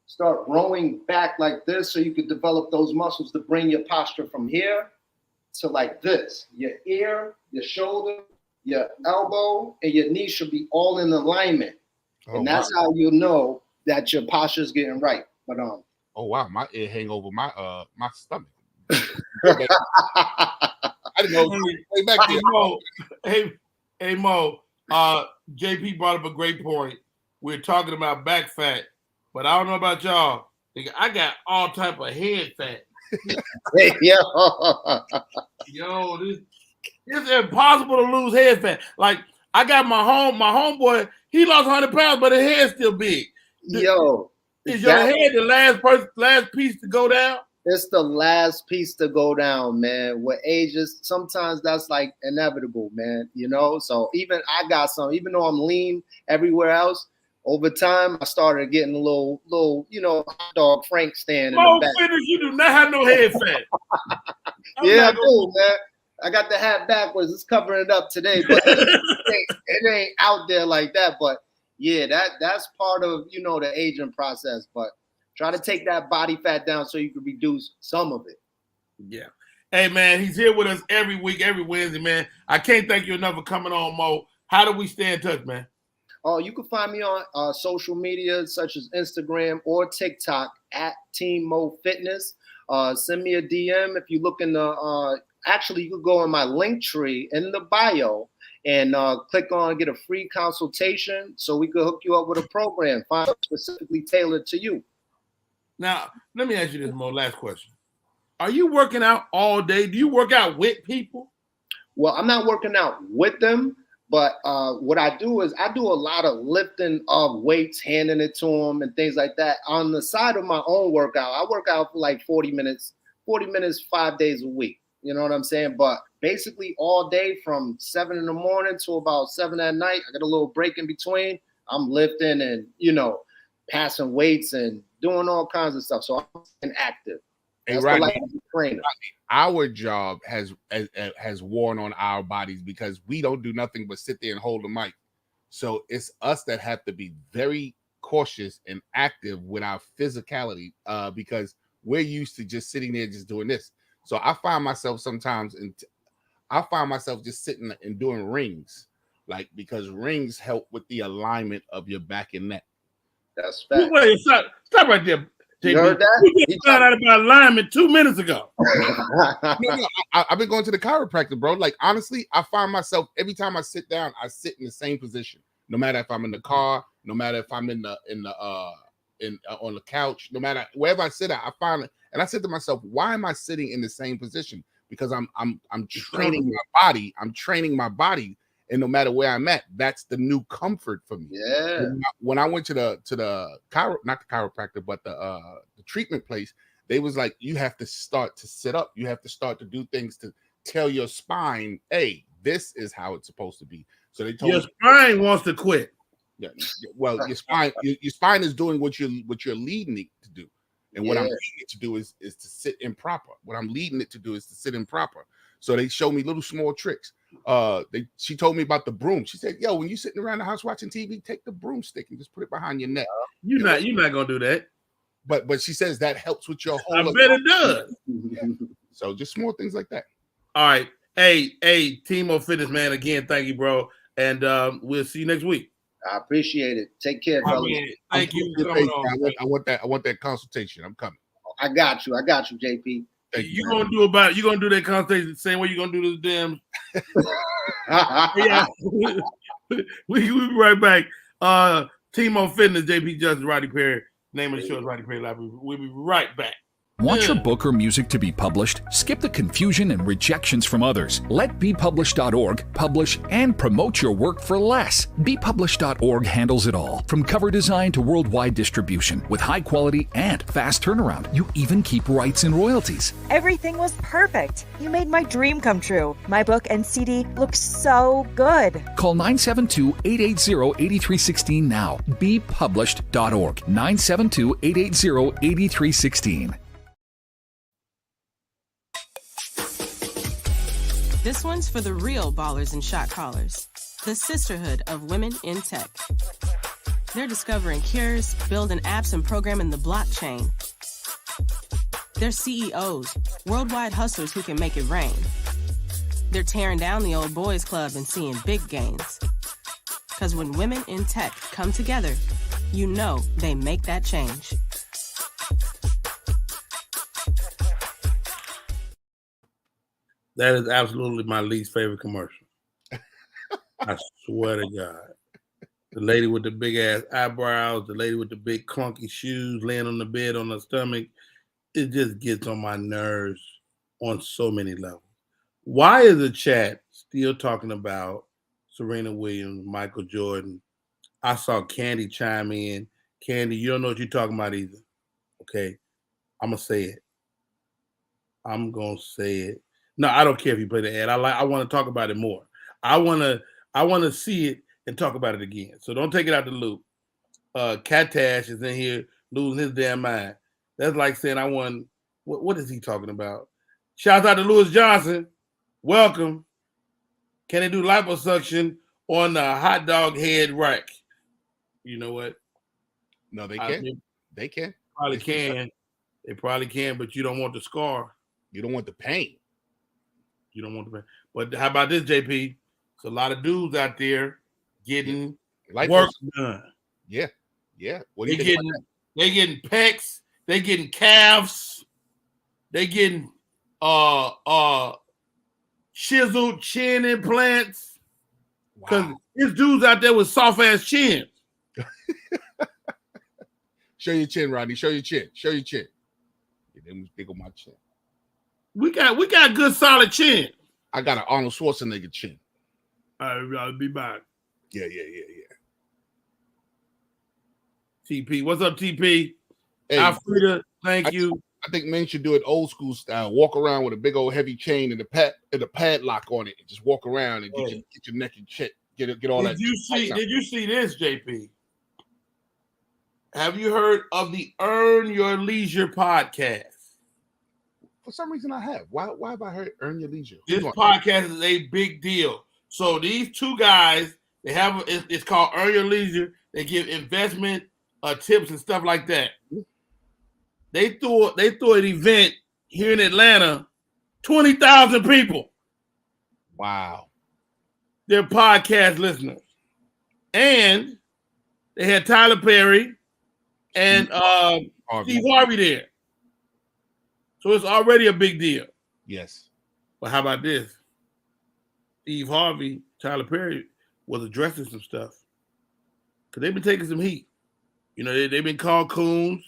Start rolling back like this so you could develop those muscles to bring your posture from here to like this. Your ear, your shoulder, your elbow, and your knee should be all in alignment. And that's how you know that your posture is getting right. But oh wow, my ear hang over my stomach. I didn't know. Way back there. Hey Mo, JP brought up a great point. We're talking about back fat. But I don't know about y'all. I got all type of head fat. Yo, it's impossible to lose head fat. Like I got my homeboy. He lost 100 pounds, but his head's still big. Is your head the last piece to go down? It's the last piece to go down, man. With ages, sometimes that's like inevitable, man. So even I got some. Even though I'm lean everywhere else. Over time, I started getting a little, hot dog Frank stand in the back. Finish, you do not have no head fat. I do, man. I got the hat backwards. It's covering it up today, but it ain't out there like that. But yeah, that's part of, the aging process. But try to take that body fat down so you can reduce some of it. Yeah. Hey, man, he's here with us every week, every Wednesday, man. I can't thank you enough for coming on, Mo. How do we stay in touch, man? You can find me on social media such as Instagram or TikTok at Team Mo Fitness. Send me a DM if you look in the Actually, you could go in my link tree in the bio and click on get a free consultation so we could hook you up with a program specifically tailored to you. Now, let me ask you this last question. Are you working out all day? Do you work out with people? Well, I'm not working out with them, but what I do is I do a lot of lifting of weights, handing it to them and things like that. On the side of my own workout, I work out for like 40 minutes, 5 days a week. You know what I'm saying? But basically all day from 7 in the morning to about 7 at night, I got a little break in between. I'm lifting and, passing weights and doing all kinds of stuff. So I'm active. Hey, Rodney, our job has worn on our bodies because we don't do nothing but sit there and hold the mic. So it's us that have to be very cautious and active with our physicality because we're used to just sitting there just doing this. So I find myself sometimes just sitting and doing rings, like because rings help with the alignment of your back and neck. That's fact. Wait, stop right there. JB. You heard that? We just found out about alignment 2 minutes ago. No, I've been going to the chiropractor, bro. Like honestly, I find myself every time I sit down, I sit in the same position. No matter if I'm in the car, no matter if I'm on the couch, no matter wherever I sit at, I find it. And I said to myself, why am I sitting in the same position? Because I'm training my body. I'm training my body. And no matter where I'm at, that's the new comfort for me. Yeah. When I went to the not the chiropractor, but the treatment place, they was like, you have to start to sit up. You have to start to do things to tell your spine, hey, this is how it's supposed to be. So they told your spine wants to quit. Yeah. Well, your spine is doing what you're leading it to do. And what I'm leading it to do is to sit improper. What I'm leading it to do is to sit improper. So they show me little small tricks. She told me about the broom. She said, yo, when you're sitting around the house watching TV, take the broomstick and just put it behind your neck. You're not gonna do that. But she says that helps with your whole. I bet it does. So just small things like that. All right. Hey, Timo Fitness, man. Again, thank you, bro. And we'll see you next week. I appreciate it. Take care, fellas. Thank you. I want that consultation. I'm coming. I got you, JP. You're gonna do that consultation the same way you're gonna do this damn. Yeah. we be right back. Timo Fitness, JP Justice, Rodney Perry. Name of the show is Rodney Perry Live. We'll be right back. Want your book or music to be published? Skip the confusion and rejections from others. Let BePublished.org publish and promote your work for less. BePublished.org handles it all, from cover design to worldwide distribution, with high quality and fast turnaround. You even keep rights and royalties. Everything was perfect. You made my dream come true. My book and CD look so good. Call 972-880-8316 now. BePublished.org. 972-880-8316. This one's for the real ballers and shot callers, the sisterhood of women in tech. They're discovering cures, building apps, and programming the blockchain. They're CEOs, worldwide hustlers who can make it rain. They're tearing down the old boys club and seeing big gains. Because when women in tech come together, you know they make that change. That is absolutely my least favorite commercial. I swear to God. The lady with the big ass eyebrows, the lady with the big clunky shoes, laying on the bed on her stomach. It just gets on my nerves on so many levels. Why is the chat still talking about Serena Williams, Michael Jordan? I saw Candy chime in. Candy, you don't know what you're talking about either. Okay? I'm going to say it. I'm going to say it. No, I don't care if you play the ad. I want to talk about it more. I want to see it and talk about it again. So don't take it out the loop. Katash is in here losing his damn mind. That's like saying I won. What is he talking about? Shouts out to Lewis Johnson. Welcome. Can they do liposuction on the hot dog head rack? You know what? No, they can. They can. Probably can. They probably can, but you don't want the scar. You don't want the pain. You don't want the pain. But how about this, JP? There's a lot of dudes out there getting work done. Yeah. Yeah. What they getting pecs, they getting calves, they getting chiseled chin implants. Because there's dudes out there with soft ass chins. Show your chin, Rodney. Show your chin. Show your chin. Yeah, let me big on my chin. We got good solid chin. I got an Arnold Schwarzenegger chin. I'll be back. Yeah. TP, what's up, TP? Hey, Alfreda, thank you. I think men should do it old school style. Walk around with a big old heavy chain and a padlock on it, and just walk around and get your neck and shit. Get all that. Did you see this, JP? Have you heard of the Earn Your Leisure podcast? For some reason, I have. Why have I heard Earn Your Leisure? This podcast is a big deal. So these two guys, they have it's called Earn Your Leisure. They give investment tips and stuff like that. They threw an event here in Atlanta, 20,000 people. Wow. They're podcast listeners. And they had Tyler Perry and Steve Harvey there. So it's already a big deal. Yes. But how about this? Steve Harvey, Tyler Perry was addressing some stuff. Because they've been taking some heat. You know, they've been called coons.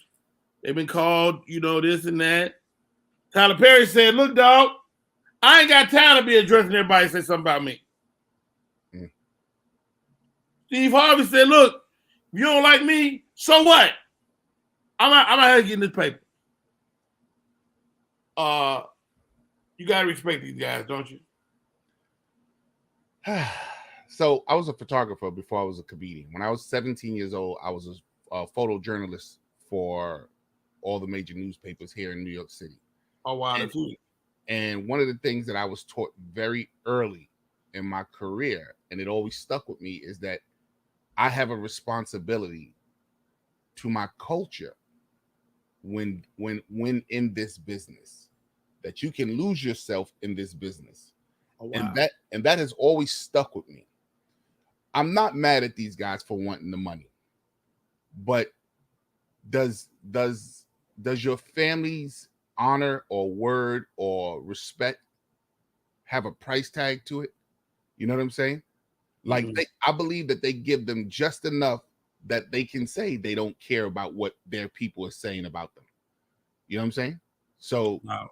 They've been called, this and that. Tyler Perry said, look, dog, I ain't got time to be addressing everybody and say something about me. Steve Harvey said, look, if you don't like me, so what? I'm out here getting this paper. You got to respect these guys, don't you? So I was a photographer before I was a comedian. When I was 17 years old, I was a photojournalist for all the major newspapers here in New York City. Oh, wow. And one of the things that I was taught very early in my career, and it always stuck with me, is that I have a responsibility to my culture when in this business, that you can lose yourself in this business. Oh, wow. And that has always stuck with me. I'm not mad at these guys for wanting the money, but does your family's honor or word or respect have a price tag to it? You know what I'm saying? Like, I believe that they give them just enough that they can say they don't care about what their people are saying about them. You know what I'm saying? So wow.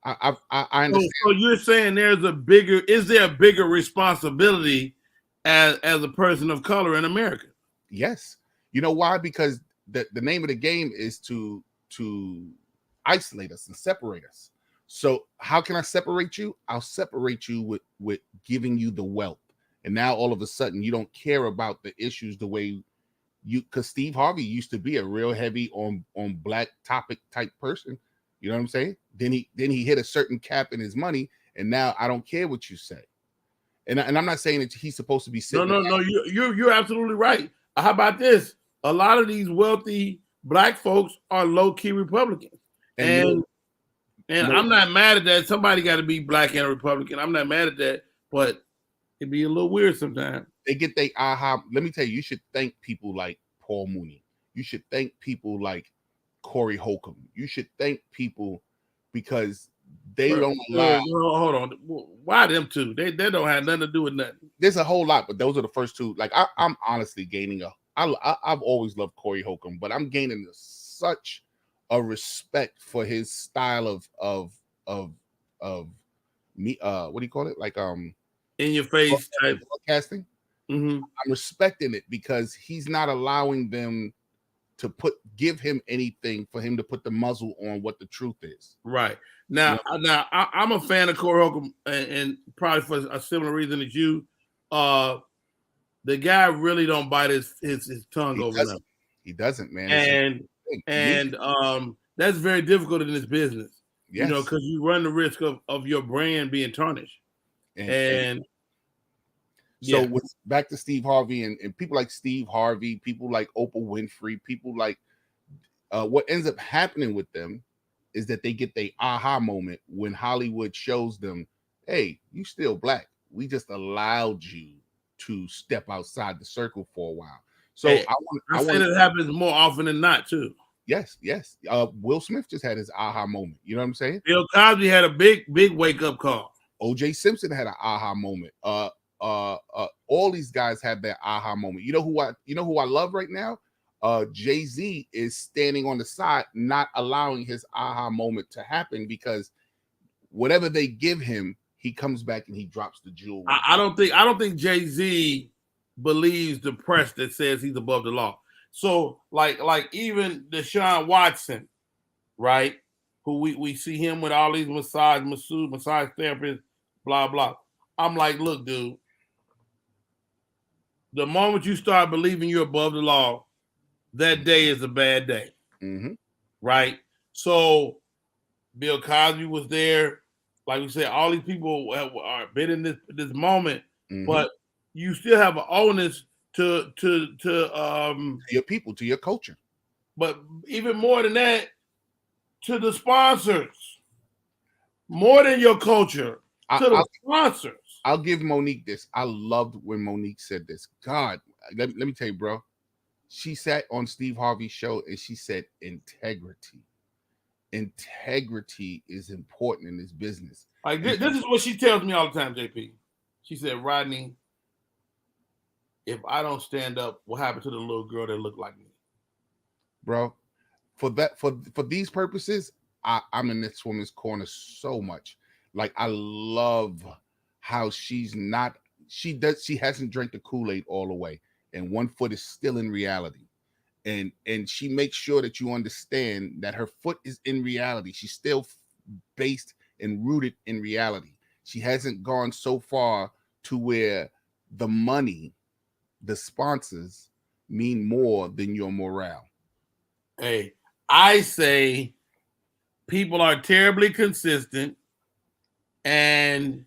I understand. So you're saying is there a bigger responsibility as a person of color in America? Yes. You know why? Because the name of the game is to isolate us and separate us. So how can I separate you? I'll separate you with giving you the wealth. And now all of a sudden you don't care about the issues the way because Steve Harvey used to be a real heavy on black topic type person. You know what I'm saying? Then he hit a certain cap in his money, and now I don't care what you say. And I'm not saying that he's supposed to be sitting. No. You're absolutely right. How about this? A lot of these wealthy black folks are low key Republicans, and I'm not mad at that. Somebody got to be black and a Republican. I'm not mad at that, but it'd be a little weird sometimes. They get their aha. Let me tell you, you should thank people like Paul Mooney. You should thank people like Corey Holcomb. You should thank people because they don't allow. Hold on. Why them two? They don't have nothing to do with nothing. There's a whole lot, but those are the first two. Like I'm honestly gaining I've always loved Corey Holcomb, but I'm gaining such a respect for his style of me. What do you call it? Like in your face type broadcasting. Mm-hmm. I'm respecting it because he's not allowing them to give him anything for him to put the muzzle on what the truth is. Right. Now I'm a fan of Corey Holcomb and probably for a similar reason as you. The guy really don't bite his tongue over nothing. He doesn't, man. And that's very difficult in this business. Yes. Because you run the risk of your brand being tarnished. And so back to Steve Harvey and people like Steve Harvey, people like Oprah Winfrey, people like what ends up happening with them is that they get their aha moment when Hollywood shows them, hey, you still black. We just allowed you to step outside the circle for a while. So I want it happens more often than not too. Yes. Will Smith just had his aha moment. You know what I'm saying? Bill Cosby had a big wake up call. O.J. Simpson had an aha moment. All these guys had that aha moment. You know who I love right now? Jay-Z is standing on the side, not allowing his aha moment to happen, because whatever they give him, he comes back and he drops the jewel. I don't think Jay-Z believes the press that says he's above the law. So like even Deshaun Watson, right? Who we see him with all these massage therapists, blah blah. I'm like, look, dude. The moment you start believing you're above the law, that day is a bad day, right? So Bill Cosby was there. Like we said, all these people are been in this moment, but you still have an onus to your people, to your culture. But even more than that, to the sponsors. More than your culture, to the sponsors. I'll give Monique this. I loved when Monique said this. God, let me tell you, bro. She sat on Steve Harvey's show and she said integrity. Integrity is important in this business. Like this is what she tells me all the time, JP. She said, Rodney, if I don't stand up, what happened to the little girl that looked like me? Bro, for these purposes, I'm in this woman's corner so much. Like, I love how she hasn't drank the Kool-Aid all the way, and one foot is still in reality. And she makes sure that you understand that her foot is in reality. She's still based and rooted in reality. She hasn't gone so far to where the money, the sponsors, mean more than your morale. Hey, I say people are terribly consistent, and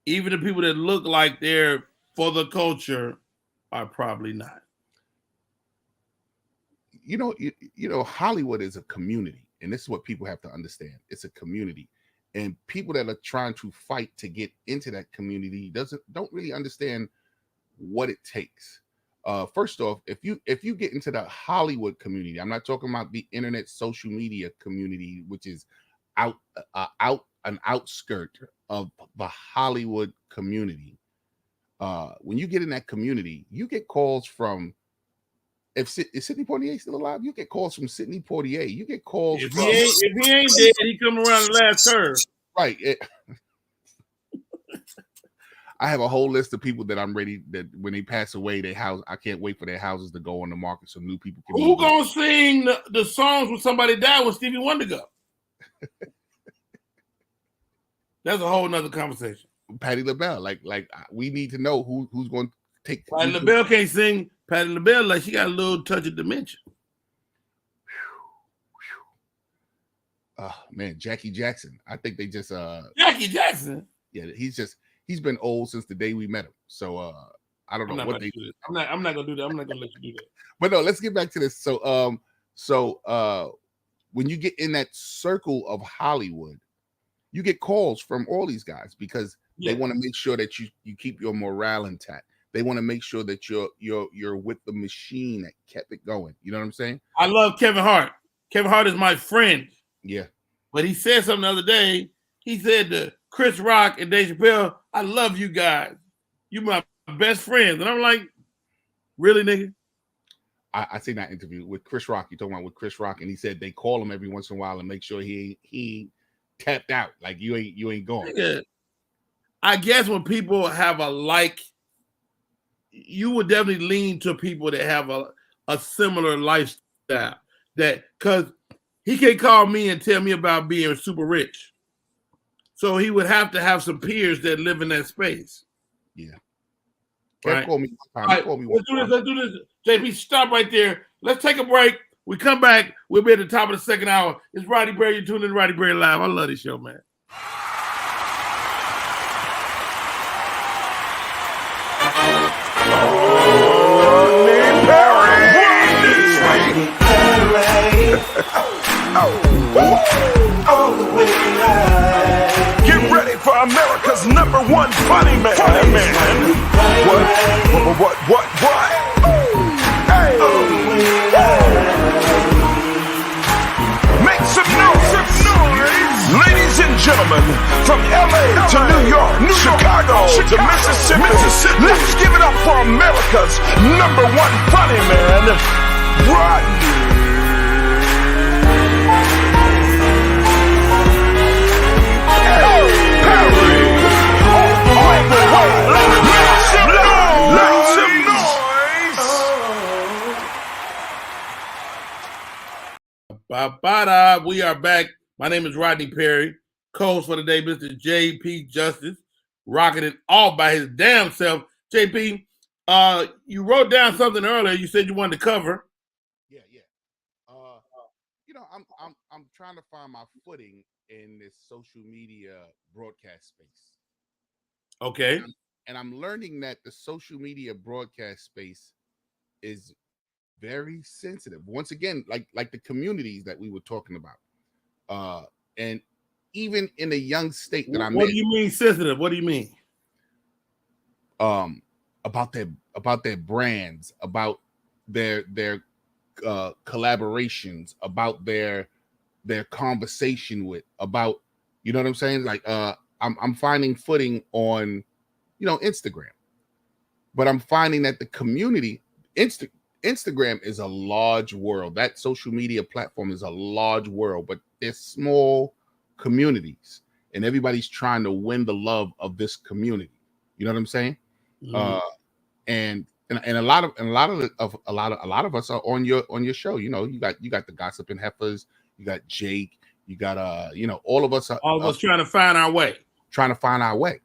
even the people that look like they're for the culture are probably not. You know, Hollywood is a community, and this is what people have to understand. It's a community, and people that are trying to fight to get into that community don't really understand what it takes. First off, if you get into the Hollywood community, I'm not talking about the internet social media community, which is an outskirt of the Hollywood community. When you get in that community, you get calls from, is Sidney Poitier still alive? You get calls from Sidney Poitier. You get calls if he ain't dead, he come around the last curve. Right. I have a whole list of people that I'm ready that when they pass away, I can't wait for their houses to go on the market so new people can. Who gonna sing the songs when somebody died when Stevie Wonder go? That's a whole nother conversation. Patti LaBelle, like we need to know who's going to take. Patti LaBelle can't sing. Patti LaBelle, like, she got a little touch of dementia. Oh man, Jackie Jackson. I think they just Jackie Jackson. Yeah, he's been old since the day we met him. So I don't know what they do. I'm not gonna do that. I'm not gonna let you do that. But no, let's get back to this. So when you get in that circle of Hollywood, you get calls from all these guys because they want to make sure that you keep your morale intact. They want to make sure that you're with the machine that kept it going. You know what I'm saying? I love Kevin Hart. Kevin Hart is my friend. Yeah. But he said something the other day. He said to Chris Rock and Dave Chappelle, I love you guys. You my best friends. And I'm like, really, nigga? I seen that interview with Chris Rock. You're talking about with Chris Rock, and he said they call him every once in a while and make sure he tapped out. Like you ain't going. Yeah. I guess when people have you would definitely lean to people that have a similar lifestyle. That because he can't call me and tell me about being super rich. So he would have to have some peers that live in that space. Yeah. Right. Call me one time. Right. Let's do this. JP, stop right there. Let's take a break. We come back. We'll be at the top of the second hour. It's Roddy Berry. You're tuning in to Roddy Berry Live. I love this show, man. Get ready for America's #1 funny man. What? Hey. Make some noise. Ladies and gentlemen, from LA to New York, Chicago to Mississippi, let's give it up for America's #1 funny man, Rodney. We are back. My name is Rodney Perry, co-host for the day, Mr. J.P. Justice, rocking it all by his damn self. J.P., you wrote down something earlier. You said you wanted to cover. Yeah. I'm trying to find my footing in this social media broadcast space. Okay. And I'm learning that the social media broadcast space is very sensitive. Once again, like the communities that we were talking about. And even in a young state that I'm in. What do you mean sensitive? What do you mean? About their brands, about their collaborations, about their conversation with, about, you know what I'm saying? Like I'm finding footing on, Instagram. But I'm finding that the community, Instagram is a large world. That social media platform is a large world, but there's small communities, and everybody's trying to win the love of this community. You know what I'm saying? Mm-hmm. And a lot of us are on your show. You got the Gossiping Heifers, you got Jake, you got all of us trying to find our way.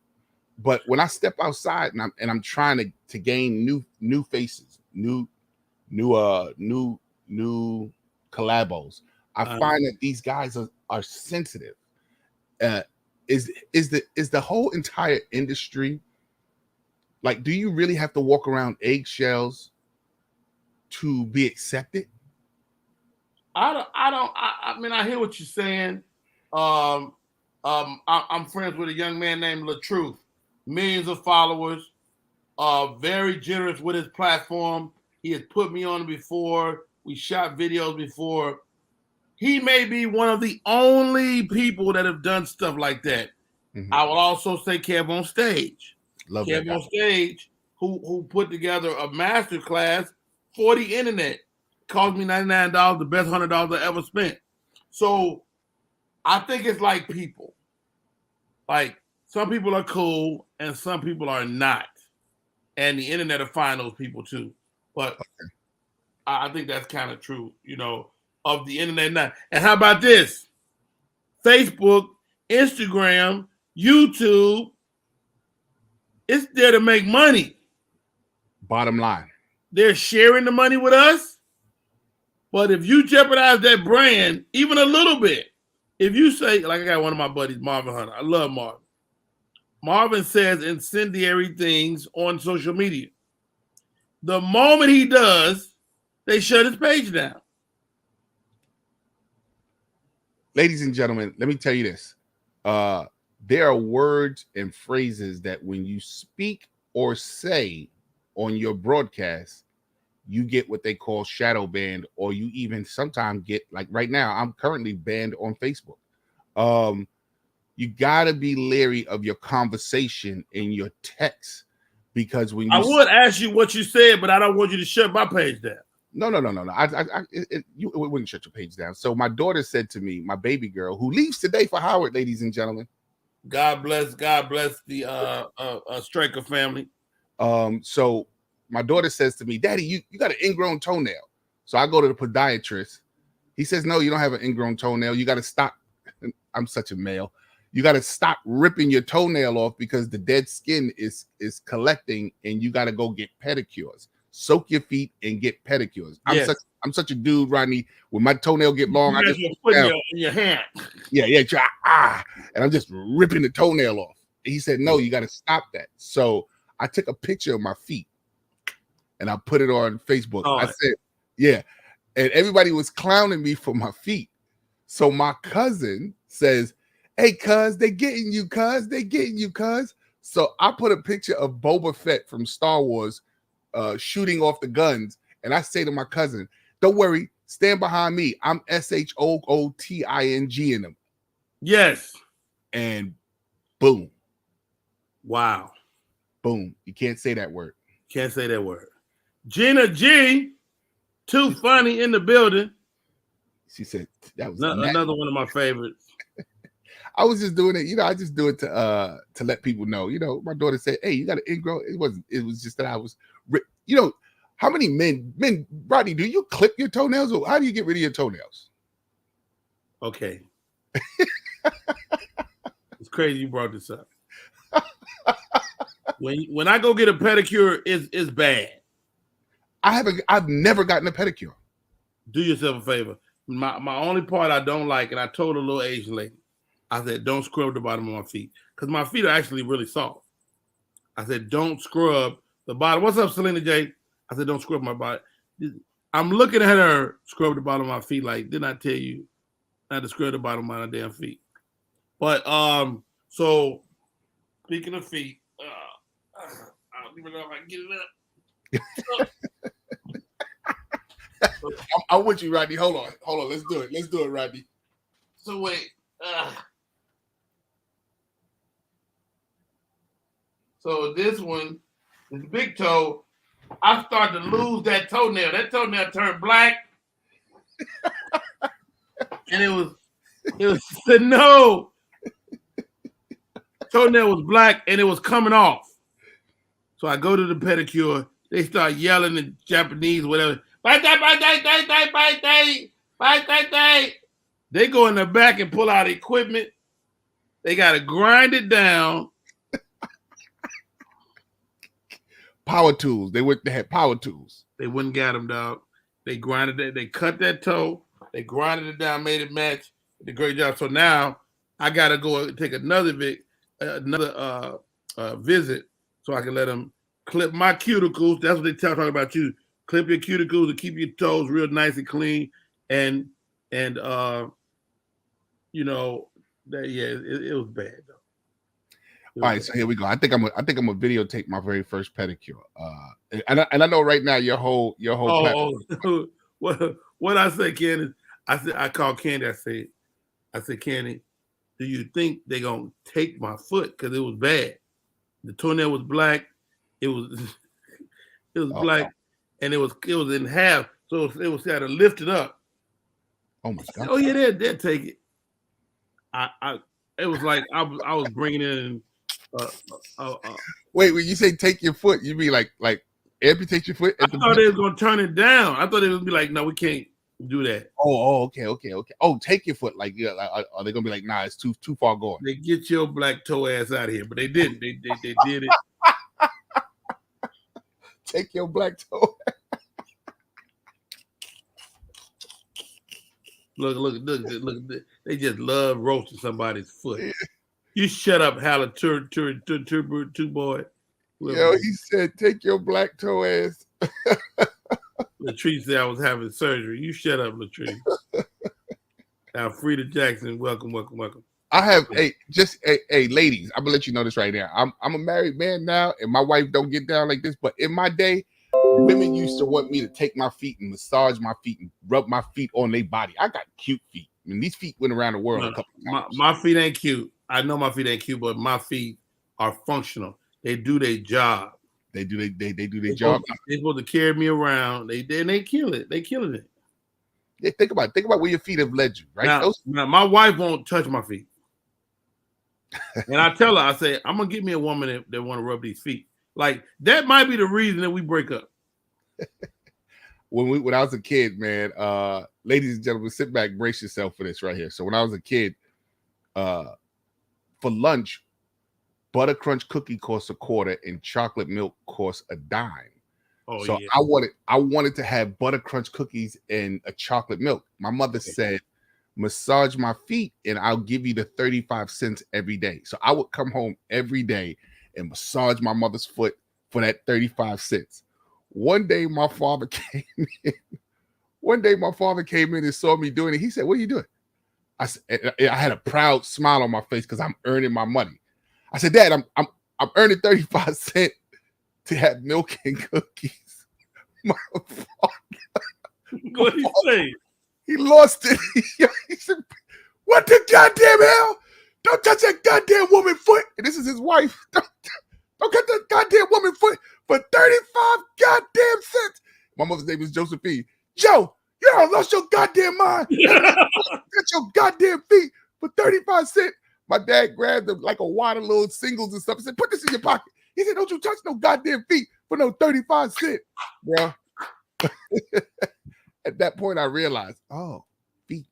But when I step outside and I'm trying to gain new faces, new collabos, I find that these guys are sensitive. Is the whole entire industry, like, do you really have to walk around eggshells to be accepted? I mean, I hear what you're saying. I'm friends with a young man named LaTruth, millions of followers, very generous with his platform. He has put me on before. We shot videos before. He may be one of the only people that have done stuff like that. Mm-hmm. I will also say Kev on Stage. Love Kev on Stage, who put together a master class for the internet. Cost me $99, the best $100 I ever spent. So I think it's like people. Like, some people are cool and some people are not. And the internet will find those people too. But I think that's kind of true, of the internet now. And how about this? Facebook, Instagram, YouTube, it's there to make money. Bottom line. They're sharing the money with us. But if you jeopardize that brand even a little bit, if you say, like I got one of my buddies, Marvin Hunter. I love Marvin. Marvin says incendiary things on social media. The moment he does, they shut his page down. Ladies and gentlemen, let me tell you this. There are words and phrases that when you speak or say on your broadcast, you get what they call shadow banned, or you even sometimes get, like right now, I'm currently banned on Facebook. You got to be leery of your conversation in your text, because when you... I would ask you what you said, but I don't want you to shut my page down. No. It wouldn't shut your page down. So my daughter said to me, my baby girl, who leaves today for Howard, ladies and gentlemen. God bless the Straker family. So my daughter says to me, Daddy, you got an ingrown toenail. So I go to the podiatrist. He says, no, you don't have an ingrown toenail. You got to stop. I'm such a male. You got to stop ripping your toenail off because the dead skin is collecting, and you got to go get pedicures. Soak your feet and get pedicures. Yes. I'm such a dude, Rodney. When my toenail get long, I just put in your hand. Yeah, and I'm just ripping the toenail off. And he said, no, you got to stop that. So I took a picture of my feet and I put it on Facebook. I said, yeah. And everybody was clowning me for my feet. So my cousin says, hey, cuz, they getting you, cuz. They getting you, cuz. So I put a picture of Boba Fett from Star Wars shooting off the guns. And I say to my cousin, don't worry, stand behind me. I'm SHOOTING in them. Yes. and boom. Wow. Boom. You can't say that word. Can't say that word. Gina G, too funny in the building. She said that was another one of my favorites. I was just doing it, I just do it to let people know. My daughter said, "Hey, you got an ingrown." It was just that I was, how many men, Rodney, do you clip your toenails, or how do you get rid of your toenails? Okay. It's crazy you brought this up. When I go get a pedicure, it's bad. I've never gotten a pedicure. Do yourself a favor. My only part I don't like, and I told a little Asian lady, I said, don't scrub the bottom of my feet. Because my feet are actually really soft. I said, don't scrub the bottom. What's up, Selena J? I said, don't scrub my body. I'm looking at her scrub the bottom of my feet like, didn't I tell you not to scrub the bottom of my damn feet? But, so, speaking of feet, I don't even know if I can get it up. I'm with you, Rodney. Hold on. Let's do it, Rodney. So wait. So this one, this big toe, I started to lose that toenail. That toenail turned black, and it was no. Toenail was black, and it was coming off. So I go to the pedicure. They start yelling in Japanese, whatever. They go in the back and pull out equipment. They got to grind it down. Power tools. They had power tools. They wouldn't get them, dog. They grinded it. They cut that toe. They grinded it down, made it match. Did a great job. So now I got to go take another visit so I can let them clip my cuticles. That's what they talking about you. Clip your cuticles to keep your toes real nice and clean. And it was bad though. All right, so here we go. I think I'm gonna videotape my very first pedicure. And I know right now your whole what I say, Candy? I called Candy. I said, Candy, do you think they're gonna take my foot? Because it was bad. The toenail was black. It was black, and it was in half. So it was had to lift it up. Oh my God! Oh yeah, they'll take it. It was like I was bringing in. Wait, when you say take your foot, you mean like amputate your foot? I thought they was gonna turn it down. I thought it would be like, no, we can't do that. Oh, okay. Oh, take your foot. Like, yeah, are they gonna be like, nah, it's too far gone? They get your black toe ass out of here, but they didn't. They did it. Take your black toe. Look! They just love roasting somebody's foot. You shut up, Howler, two boy. Yo, he said, take your black toe ass. Latrice said I was having surgery. You shut up, Latrice. Now, Frida Jackson, welcome. I have ladies, I'm gonna let you know this right now. I'm a married man now, and my wife don't get down like this. But in my day, women used to want me to take my feet and massage my feet and rub my feet on their body. I got cute feet. I mean, these feet went around the world a couple of times. My feet ain't cute. I know my feet ain't cute, but my feet are functional. They do their job. They do their job. They're supposed to carry me around. They kill it. They killing it. Yeah, think about where your feet have led you, right? Now, my wife won't touch my feet. And I tell her, I say, I'm gonna get me a woman that want to rub these feet. Like that might be the reason that we break up. When I was a kid, man, ladies and gentlemen, sit back, brace yourself for this right here. So when I was a kid, for lunch, butter crunch cookie costs $0.25 and chocolate milk costs $0.10. Oh, so yeah. I wanted to have butter crunch cookies and a chocolate milk. My mother said, massage my feet and I'll give you the 35 cents every day. So I would come home every day and massage my mother's foot for that 35 cents. One day my father came in and saw me doing it. He said, what are you doing? I had a proud smile on my face because I'm earning my money. I said, Dad, I'm earning 35 cents to have milk and cookies. My father, what did he say? He lost it. He said, what the goddamn hell? Don't touch that goddamn woman foot. And this is his wife. Don't cut that goddamn woman foot for 35 goddamn cents. My mother's name is Josephine. Joe, you done lost your goddamn mind. Cut your goddamn feet for 35 cents. My dad grabbed them like a wad of little singles and stuff and said, put this in your pocket. He said, don't you touch no goddamn feet for no 35 cents. Bro. At that point, I realized, oh, feet.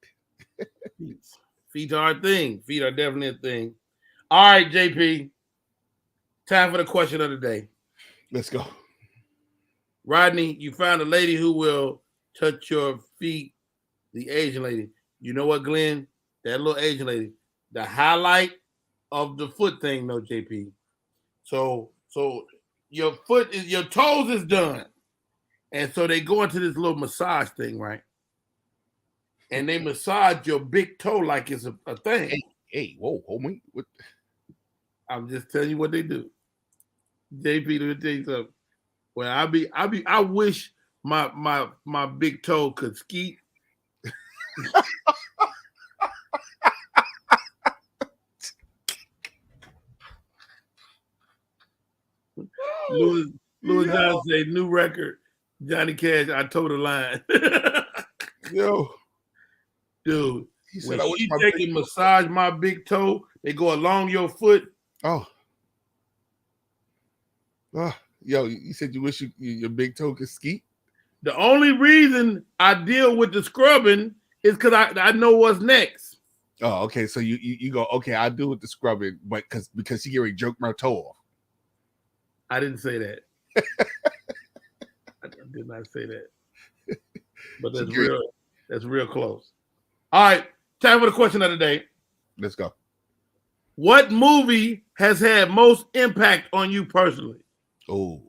Feet are a thing. Feet are definitely a thing. All right, JP. Time for the question of the day. Let's go. Rodney, you found a lady who will touch your feet, the Asian lady. You know what, Glenn? That little Asian lady. The highlight of the foot thing, though, JP. So your foot is, your toes is done. And so they go into this little massage thing, right? And they massage your big toe like it's a thing. Hey, whoa, homie. What? I'm just telling you what they do. JP, let me tell you something. Well, I wish my big toe could skeet. Louis John say new record. Johnny Cash, I told a line. Yo. Dude, He said, when they can massage my big toe, they go along your foot. Oh. Yo, you said you wish your big toe could skeet? The only reason I deal with the scrubbing is because I know what's next. Oh, okay. So you go, okay, I'll do with the scrubbing, but because she get ready to jerk my toe off. I didn't say that. I did not say that. But that's real. That's real close. All right, time for the question of the day. Let's go. What movie has had most impact on you personally? Oh.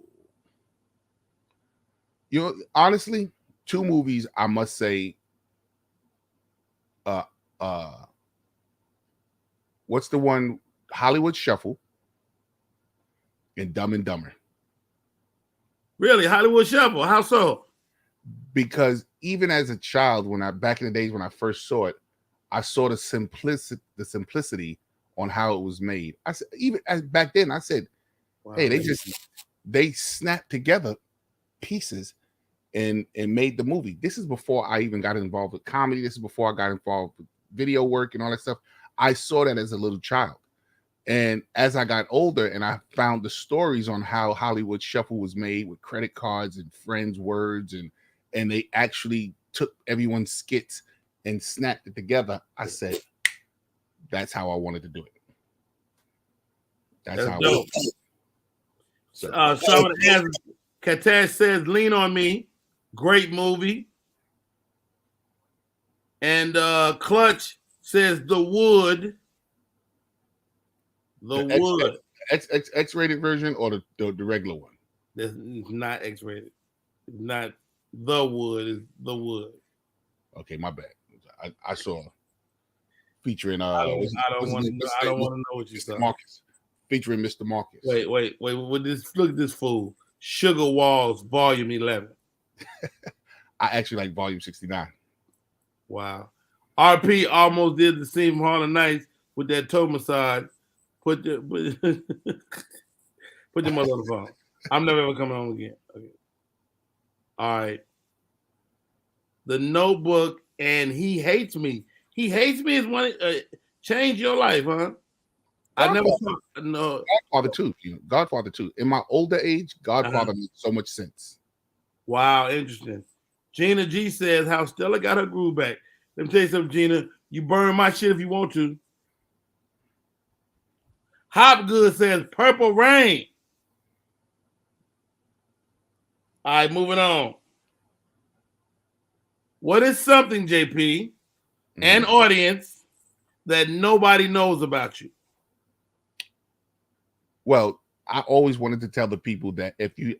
You know, honestly, two movies I must say. What's the one? Hollywood Shuffle and Dumb and Dumber. Really, Hollywood Shuffle? How so? Because even as a child, back in the days when I first saw it, I saw the simplicity on how it was made. I said, even as back then, I said, wow, hey, they snapped together pieces and made the movie. This is before I even got involved with comedy. This is before I got involved with video work and all that stuff. I saw that as a little child. And as I got older and I found the stories on how Hollywood Shuffle was made with credit cards and friends' words, and they actually took everyone's skits and snapped it together, I said, that's how I wanted to do it. That's how dope. Someone asks, Katash says, Lean on Me. Great movie. And Clutch says The Wood. The Wood. X-rated version or the regular one? That's not X-rated. It's not The Wood. It's The Wood. Okay, my bad. I saw featuring I don't want to know what you saw. Marcus. Featuring Mr. Marcus. Wait. Look at this fool. Sugar Walls, Volume 11. I actually like Volume 69. Wow. RP almost did the scene from Harlem Nights with that toe massage. Put your mother on the phone. I'm never ever coming home again. Okay. All right. The Notebook and He Hates Me. He Hates Me is one change your life, huh? I never saw no Godfather 2. Godfather 2. In my older age, Godfather makes so much sense. Wow, interesting. Gina G says how Stella got her groove back. Let me tell you something, Gina. You burn my shit if you want to. Hopgood says Purple Rain. All right, moving on. What is something, JP, and audience, that nobody knows about you? Well, I always wanted to tell the people that if you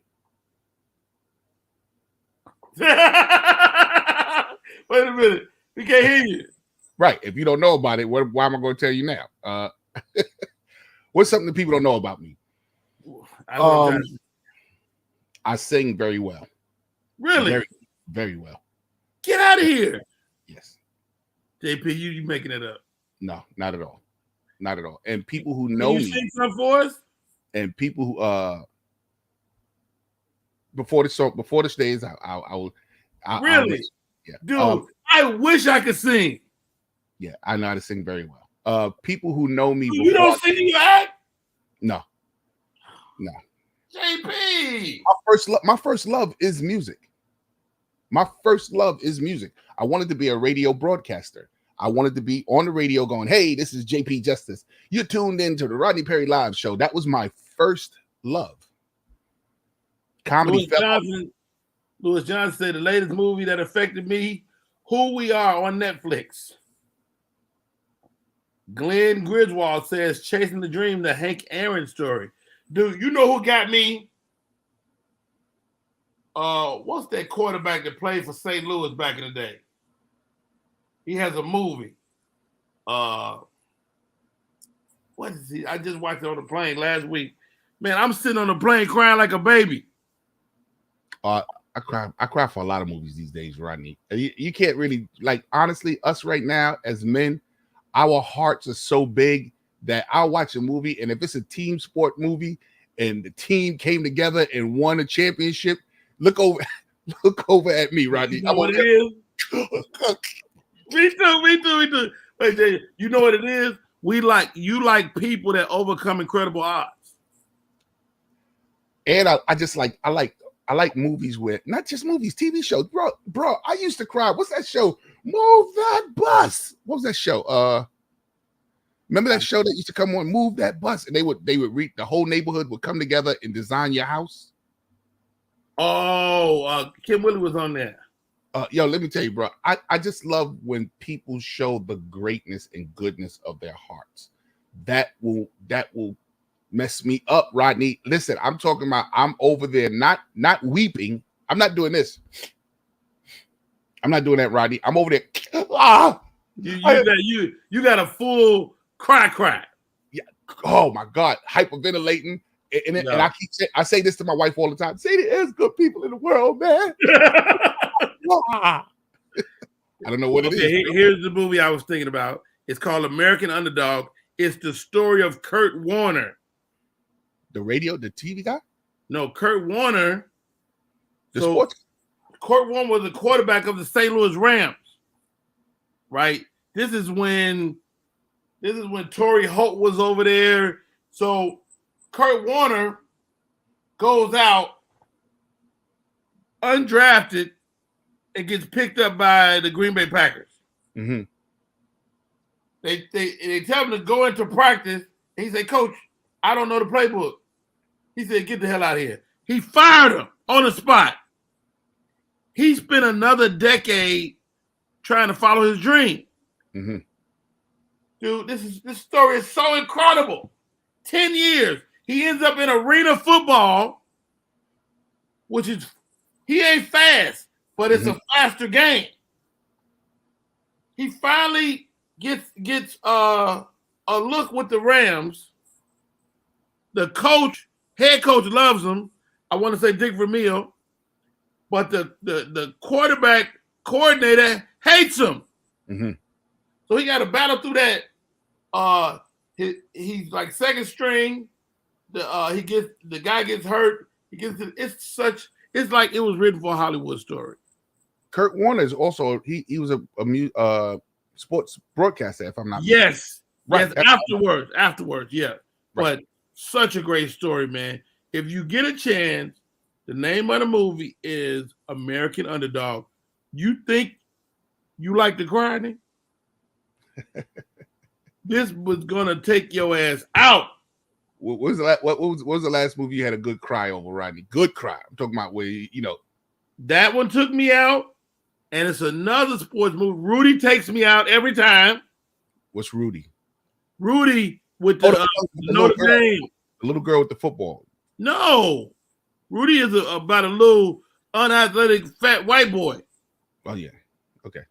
Wait a minute. We can't hear you. Right. If you don't know about it, why am I going to tell you now? What's something that people don't know about me? I sing very well. Really? Very, very well. Get out of here. Yes. JP, you making it up. No, not at all. not at all. And people who Can know you me, sing some for us? and people who before the stage, I will. Really, yeah, dude. I wish I could sing. yeah, I know how to sing very well. People who know me You don't sing, you act. No. JP. My first love is music. My first love is music. I wanted to be a radio broadcaster. I wanted to be on the radio going, hey, this is JP Justice. You're tuned into the Rodney Perry Live Show. That was my first love. Comedy. Louis Johnson said the latest movie that affected me, Who We Are on Netflix. Glenn Griswold says Chasing the Dream, the Hank Aaron story. Dude, you know who got me? What's that quarterback that played for St. Louis back in the day? He has a movie. What is he? I just watched it on the plane last week. Man, I'm sitting on the plane crying like a baby. I cry for a lot of movies these days, Rodney. You can't really, like, honestly, us right now as men, our hearts are so big that I'll watch a movie, and if it's a team sport movie and the team came together and won a championship, look over at me, Rodney. You know what it is? Me too. Wait, Jay, you know what it is? You like people that overcome incredible odds. And I like movies where, not just movies, TV shows. Bro, I used to cry. What's that show? Move That Bus. What was that show? Remember that show that used to come on, Move That Bus, and they would read, the whole neighborhood would come together and design your house. Oh, Kim Willie was on there. Yo, let me tell you, bro. I just love when people show the greatness and goodness of their hearts. That will mess me up, Rodney. Listen, I'm talking about, I'm over there not weeping. I'm not doing this. I'm not doing that, Rodney. I'm over there. You got a full cry. Yeah. Oh my God, hyperventilating. And I say this to my wife all the time. Say there's good people in the world, man. I don't know what it is. Here's the movie I was thinking about. It's called American Underdog. It's the story of Kurt Warner. The TV guy? No, Kurt Warner. Sports? Kurt Warner was the quarterback of the St. Louis Rams. Right? This is when Torrey Holt was over there. So Kurt Warner goes out undrafted and gets picked up by the Green Bay Packers. Mm-hmm. They tell him to go into practice. And he said, Coach, I don't know the playbook. He said, get the hell out of here. He fired him on the spot. He spent another decade trying to follow his dream. Mm-hmm. Dude, this story is so incredible. 10 years. He ends up in arena football, which is, he ain't fast, but it's a faster game. He finally gets a look with the Rams. The head coach loves him. I want to say Dick Vermeil, but the quarterback coordinator hates him. Mm-hmm. So he got to battle through that. He's like second string. The guy gets hurt. It's like it was written for a Hollywood story. Kurt Warner is also he was a sports broadcaster, if I'm not yes, right. Yes, afterwards, yeah. Right. But such a great story, man. If you get a chance, the name of the movie is American Underdog. You think you like the crying? This was gonna take your ass out. What was the last movie you had a good cry over, Rodney? Good cry. I'm talking about where that one took me out, and it's another sports movie. Rudy takes me out every time. What's Rudy? Rudy with the Notre Dame. The little girl with the football. No, Rudy is about a little unathletic fat white boy. Oh yeah, okay.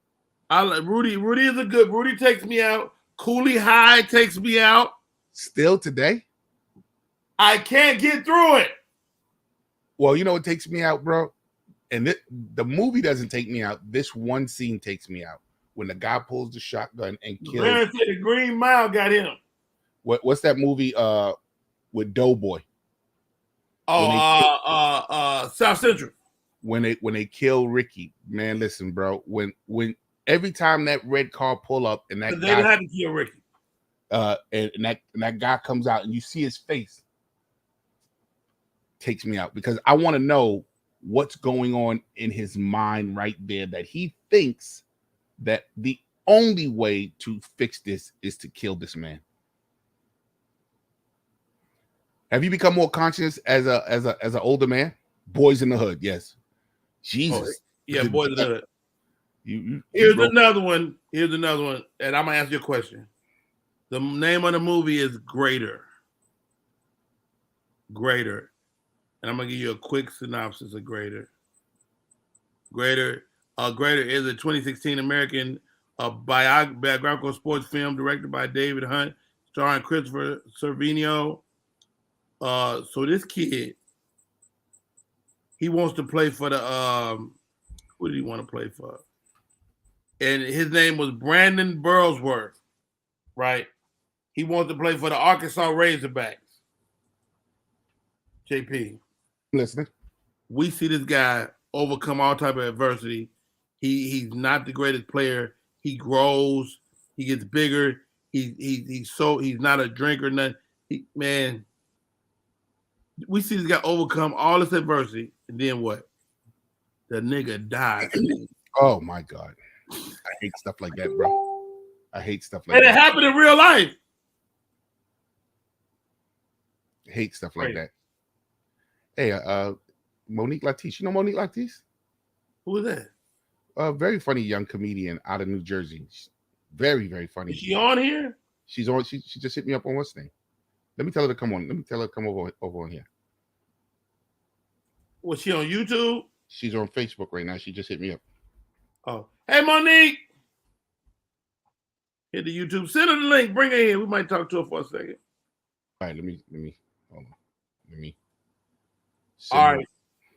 I like Rudy. Rudy is a good. Rudy takes me out. Cooley High takes me out. Still today? I can't get through it. Well, you know what takes me out, bro? And the movie doesn't take me out. This one scene takes me out. When the guy pulls the shotgun and kills. The Green Mile got him. What's that movie with Doughboy? South Central. When they kill Ricky, man, listen, bro. When every time that red car pull up and that They guy had to kill Ricky. and that guy comes out and you see his face, takes me out because I want to know what's going on in his mind right there that he thinks that the only way to fix this is to kill this man. Have you become more conscious as an older man? Boys in the Hood, yes. Jesus. Yeah, Boys in the Hood. Here's another one. Here's another one. And I'm gonna ask you a question. The name of the movie is Greater. Greater. And I'm gonna give you a quick synopsis of Greater. Greater is a 2016 American biographical sports film directed by David Hunt, starring Christopher Cervino. So this kid, he wants to play for the who did he want to play for? And his name was Brandon Burlsworth, right? He wants to play for the Arkansas Razorbacks. JP. Listening. We see this guy overcome all type of adversity. He's not the greatest player. He grows. He gets bigger. He's not a drinker. Nothing. Man, we see this guy overcome all this adversity, and then what? The nigga died. Oh my God. I hate stuff like that, bro. I hate stuff like that. And it happened in real life. I hate stuff like that. Hey, Monique Latisse. You know Monique Latisse? Who is that? A very funny young comedian out of New Jersey. Very, very funny. Is she on here? She's on. She just hit me up on what's name. Let me tell her to come on. Let me tell her to come over on here. Was she on YouTube? She's on Facebook right now. She just hit me up. Oh, hey Monique. Hit the YouTube. Send her the link. Bring her in. We might talk to her for a second. All right, let me hold on. Let me. All right.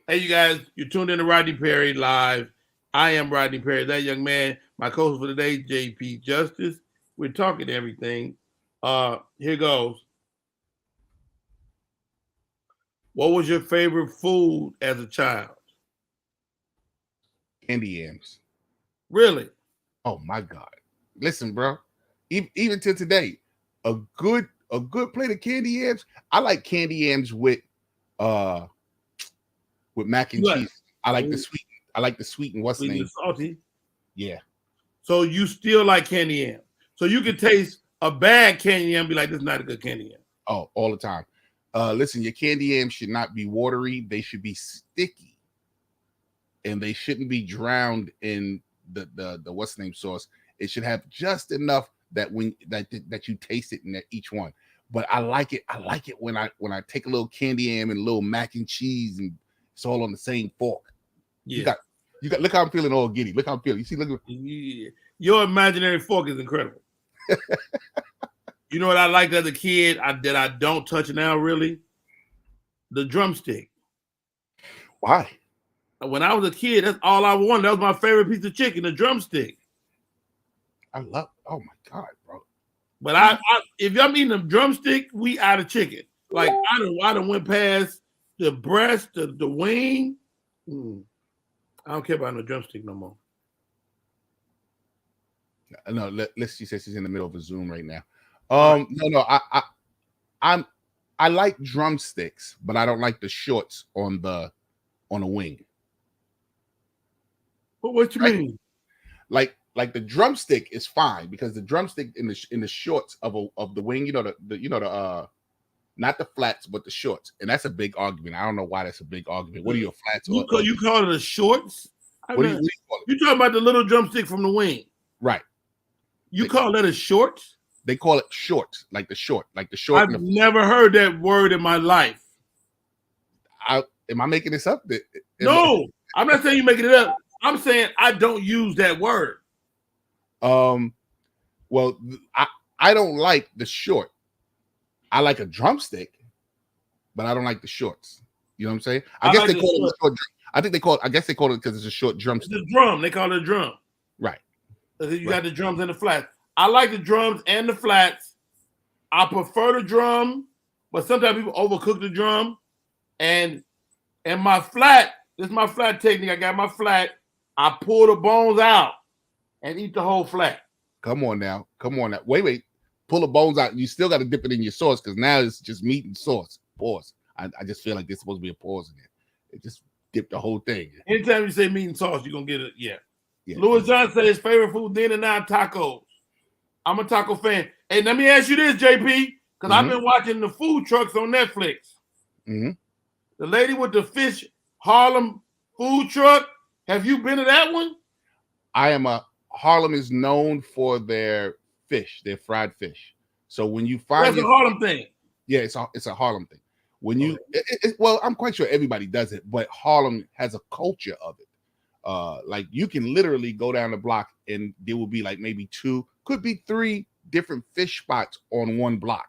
Hey, you guys, you're tuned in to Rodney Perry Live. I am Rodney Perry, that young man. My co-host for today, JP Justice. We're talking everything. Here goes. What was your favorite food as a child? Candy yams. Really? Oh my God! Listen, bro. Even to today, a good plate of candy yams. I like candy yams with mac and cheese. I like the sweet. I like the sweet and what's the name? Salty. Yeah. So you still like candy yam. So you can taste a bad candy yam and be like, this is not a good candy yam. Oh, all the time. Listen, your candy yams should not be watery. They should be sticky. And they shouldn't be drowned in the what's the name sauce. It should have just enough that that you taste it in each one. But I like it. I like it when I take a little candy yam and a little mac and cheese and it's all on the same fork. Yeah. You got look how I'm feeling all giddy. Look how I'm feeling. You see, look. Yeah. Your imaginary fork is incredible. You know what I liked as a kid that I don't touch now, really? The drumstick. Why? When I was a kid, that's all I wanted. That was my favorite piece of chicken, the drumstick. Oh my God, bro. But if I'm eating a drumstick, we out of chicken. Like I done went past the breast, the wing. I don't care about no drumstick no more. No, she says she's in the middle of a Zoom right now. No, I like drumsticks, but I don't like the shorts on a wing. What you mean? Like the drumstick is fine because the drumstick in the shorts of the wing, the not the flats but the shorts, and that's a big argument. I don't know why that's a big argument. What are your flats? You call it the shorts? What do you call it? You talking about the little drumstick from the wing, right? You call that a short? They call it short, like the short. I've never heard that word in my life. Am I making this up? No, I'm not saying you're making it up. I'm saying I don't use that word. Well, I don't like the short. I like a drumstick, but I don't like the shorts. You know what I'm saying? I guess they call it a short. I guess they call it because it's a short drumstick. It's a drum. They call it a drum. Right. You got the drums and the flats. I like the drums and the flats. I prefer the drum, but sometimes people overcook the drum. And my flat, this is my flat technique. I got my flat. I pull the bones out and eat the whole flat. Come on now. Wait. Pull the bones out. You still got to dip it in your sauce because now it's just meat and sauce. Pause. I just feel like there's supposed to be a pause in there. It just dip the whole thing. Anytime you say meat and sauce, you're gonna get it. Yeah. Louis John said his favorite food then and now tacos. I'm a taco fan. Hey, let me ask you this, JP, because I've been watching the food trucks on Netflix. Mm-hmm. The lady with the fish Harlem food truck. Have you been to that one? Harlem is known for their fish, their fried fish. So when you find that's a Harlem thing. Yeah, it's a Harlem thing. When you well, I'm quite sure everybody does it, but Harlem has a culture of it. Like you can literally go down the block and there will be like maybe 2, could be 3 different fish spots on one block.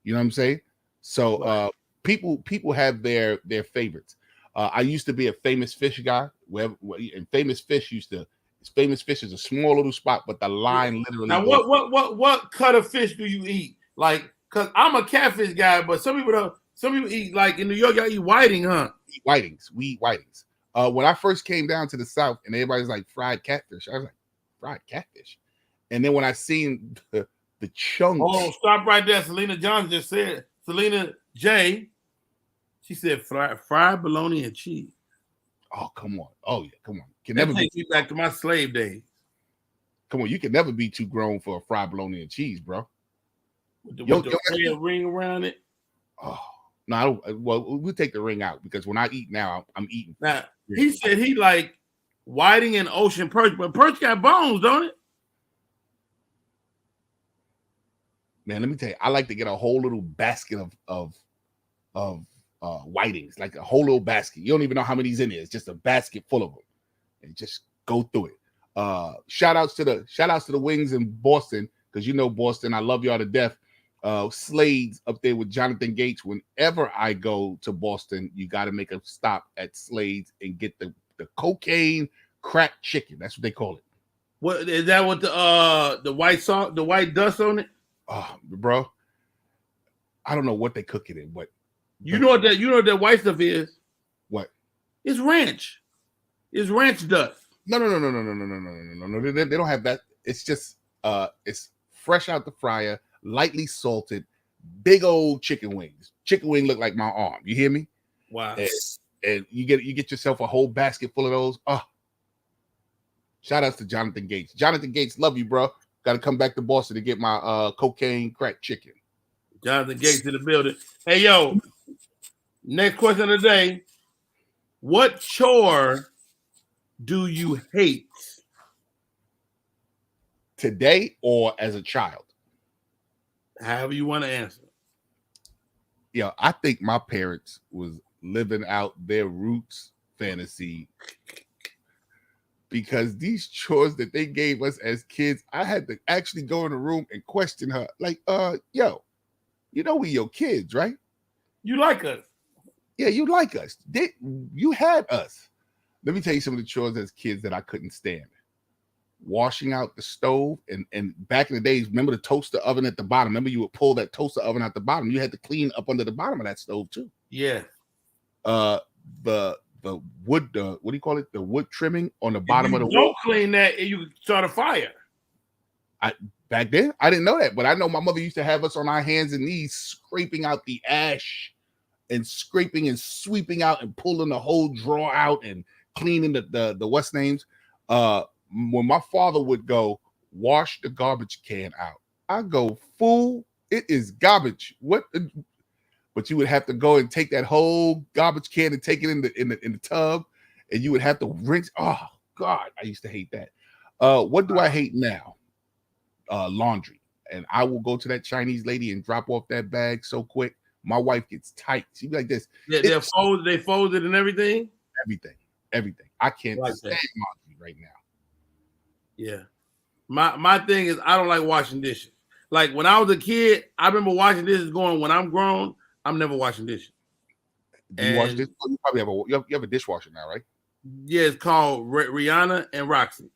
You know what I'm saying? So people have their favorites. I used to be a Famous Fish guy, and Famous Fish is a small little spot, but the line literally. Now, what cut of fish do you eat? Like, cause I'm a catfish guy, but some people don't. Some people eat, like in New York, y'all eat whiting, huh? We eat whitings. When I first came down to the South, and everybody's like fried catfish, I was like, fried catfish. And then when I seen the chunks. Oh, stop right there. Selena Johnson just said. Selena J. She said fried bologna and cheese. Oh, come on. Oh, yeah, come on. Can never take me back to my slave days. Come on, you can never be too grown for a fried bologna and cheese, bro. With the red ring around it. Oh, no, we'll take the ring out because when I eat now, I'm eating. Now, he said he like whiting and ocean perch, but perch got bones, don't it? Man, let me tell you, I like to get a whole little basket of whitings, like a whole little basket. You don't even know how many's in there. It's just a basket full of them, and just go through it. Shout outs to the wings in Boston, because you know Boston, I love y'all to death. Slade's up there with Jonathan Gates. Whenever I go to Boston, you got to make a stop at Slade's and get the cocaine cracked chicken. That's what they call it. What is that? With the white salt, the white dust on it? Oh, bro, I don't know what they cook it in, but you know what that white stuff is? What? It's ranch. It's ranch dust. No. They don't have that. It's just it's fresh out the fryer, lightly salted, big old chicken wings. Chicken wing look like my arm. You hear me? Wow. And you get yourself a whole basket full of those. Oh, shout outs to Jonathan Gates. Jonathan Gates, love you, bro. Got to come back to Boston to get my cocaine crack chicken. Jonathan Gates in the building. Hey, yo, next question of the day. What chore do you hate? Today or as a child? However you want to answer. Yeah, I think my parents was living out their roots fantasy, because these chores that they gave us as kids, I had to actually go in the room and question her. Like, yo, you know we your kids, right? You like us. Yeah, you like us. You had us. Let me tell you some of the chores as kids that I couldn't stand. Washing out the stove, and back in the days, remember the toaster oven at the bottom? Remember you would pull that toaster oven out the bottom. You had to clean up under the bottom of that stove too. Yeah. The wood, what do you call it? The wood trimming on the bottom of the wood. Don't clean that, and you can start a fire. Back then, I didn't know that, but I know my mother used to have us on our hands and knees scraping out the ash and scraping and sweeping out and pulling the whole drawer out and cleaning the what's names. When my father would go wash the garbage can out, I go, fool, it is garbage. What? But you would have to go and take that whole garbage can and take it in the tub, and you would have to rinse. Oh God, I used to hate that. What do I hate now? Laundry. And I will go to that Chinese lady and drop off that bag so quick. My wife gets tight. She'd be like this. Yeah, they folded and everything. Everything. I can't like stand laundry right now. Yeah. My thing is I don't like washing dishes. Like when I was a kid, I remember washing dishes going, when I'm grown, I'm never washing dishes. Do you wash dishes? You probably have you have a dishwasher now, right? Yeah, it's called Rihanna and Roxy.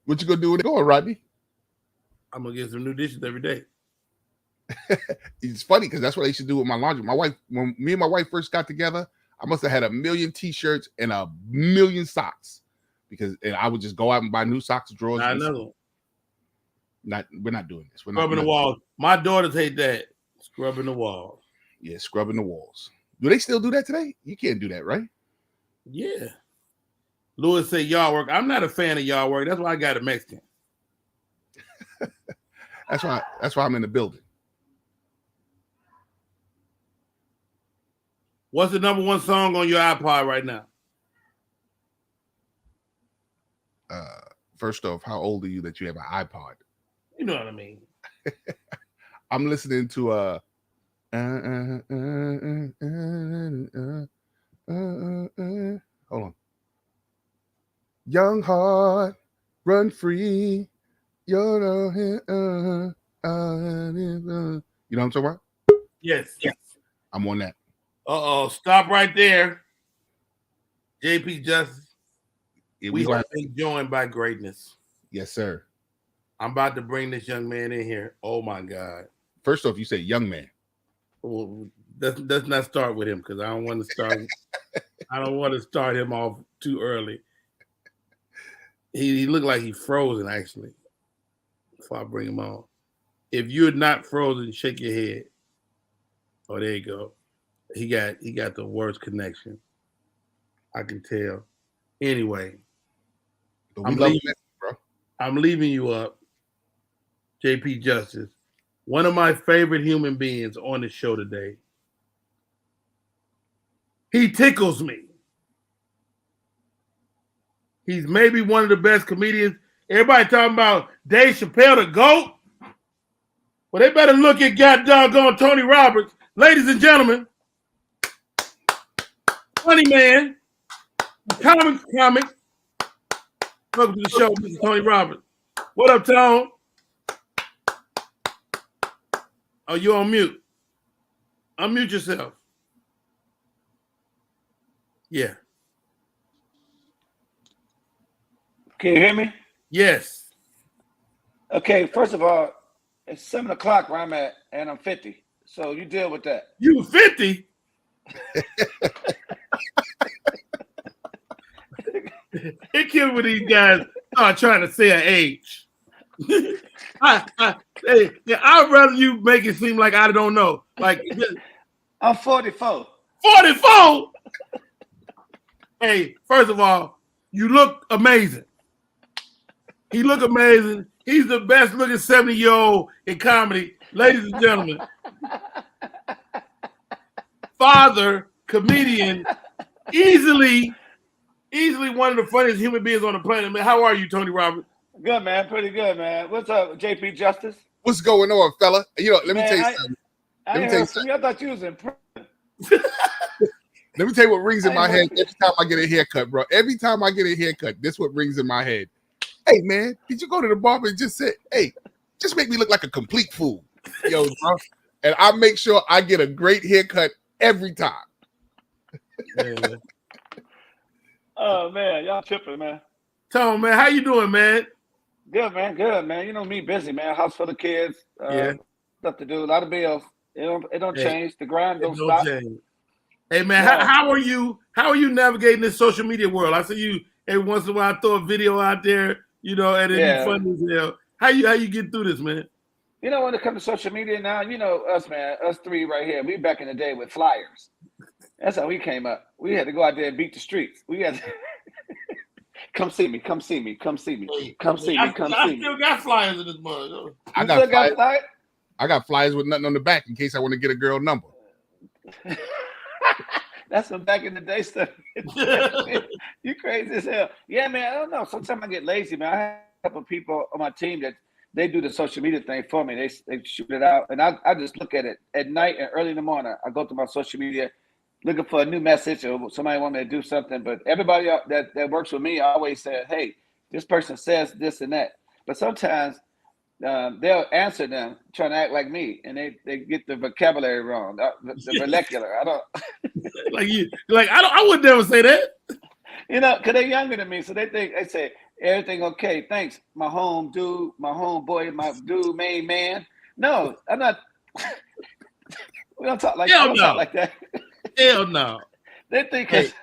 What you gonna do when it going, Rodney? I'm gonna get some new dishes every day. It's funny because that's what I used to do with my laundry. My wife, when me and my wife first got together, I must have had 1 million t-shirts and 1 million socks and I would just go out and buy new socks, drawers. I know. We're not doing this. We're Scrubbing not the walls. My daughters hate that. Scrubbing the walls. Yeah, scrubbing the walls. Do they still do that today? You can't do that, right? Yeah. Louis said yard work. I'm not a fan of yard work. That's why I got a Mexican. That's why I'm in the building. What's the number one song on your iPod right now? First off, how old are you that you have an iPod? You know what I mean. I'm listening to hold on. Young heart, run free. You know what I'm talking about? Yes. I'm on that. Stop right there. JP Justice. Yeah, we are being joined by greatness. Yes, sir. I'm about to bring this young man in here. Oh my God. First off, you say young man. Well, let's not start with him because I don't want to start. I don't want to start him off too early. He looked like he's frozen actually. Before I bring him on, if you're not frozen, shake your head. Oh, there you go. He got the worst connection. I can tell. Anyway, I'm leaving you up, JP Justice. One of my favorite human beings on the show today. He tickles me. He's maybe one of the best comedians. Everybody talking about Dave Chappelle, the GOAT. Well, they better look at doggone Tony Roberts. Ladies and gentlemen, funny man, comic. Welcome to the show, Mr. Tony Roberts. What up, Tone? Oh, you on mute. Unmute yourself. Yeah. Can you hear me? Yes. Okay, first of all, it's 7 o'clock where I'm at, and I'm 50. So you deal with that. You 50? It killed when these guys are trying to say an age. I'd rather you make it seem like I don't know. Like I'm 44. 44? Hey, first of all, you look amazing. He look amazing. He's the best looking 70-year-old in comedy. Ladies and gentlemen, father, comedian, easily one of the funniest human beings on the planet. Man, how are you, Tony Roberts? Good, man. Pretty good, man. What's up, JP Justice? What's going on, fella? You know, let me tell you something. I thought you was in prison. Let me tell you what rings in my head every time I get a haircut, bro. Every time I get a haircut, this is what rings in my head. Hey, man, did you go to the barber and just say, hey, just make me look like a complete fool? Yo, bro. And I make sure I get a great haircut every time. Man. Oh, man, y'all tripping, man. Tom, man, how you doing, man? Good, man. Good, man. You know me, busy, man. House full of kids. Stuff to do. A lot of bills. It don't change. The grind don't stop. Change. Hey, man, how are you? How are you navigating this social media world? I see you every once in a while throw a video out there, you know, and it's funny as hell. How you get through this, man? You know, when it comes to social media now, you know us, man. Us three right here. We back in the day with flyers. That's how we came up. We had to go out there and beat the streets. We had to come see me, come see me, come see me, come see me, come see me. I still got flyers in this mug. I got flyers with nothing on the back in case I want to get a girl number. That's some back in the day stuff. You crazy as hell. Yeah, man. I don't know. Sometimes I get lazy, man. I have a couple of people on my team that they do the social media thing for me. They shoot it out, and I just look at it at night and early in the morning. I go through my social media, looking for a new message or somebody want me to do something. But everybody that works with me always says, "Hey, this person says this and that." But sometimes they'll answer them trying to act like me, and they get the vocabulary wrong, the vernacular. I don't I would never say that. You know, because they're younger than me, so they say, Everything okay? Thanks, my home dude, my homeboy, my dude, main man. No, I'm not. We don't talk like I don't talk like that. Hell no. They think because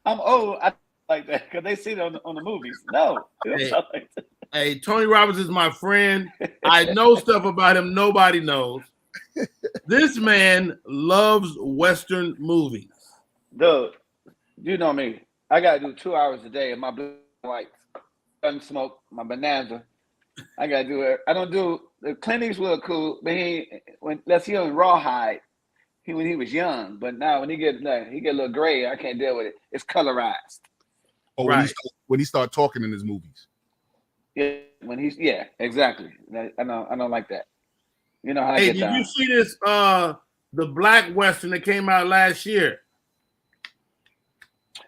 I'm old, I talk like that because they see it on the movies. No, we don't talk like that. Hey, Tony Roberts is my friend. I know stuff about him nobody knows. This man loves Western movies. Dude, you know me. I gotta do 2 hours a day of my blue and whites. Gun smoke, my bonanza. I gotta do it. I don't do the Clint Eastwood cool, but unless he on rawhide, when he was young. But now when he get a little gray, I can't deal with it. It's colorized. Oh, when he start talking in his movies. Yeah, exactly. I don't like that. You know how I Hey, get did down. you see this the Black Western that came out last year?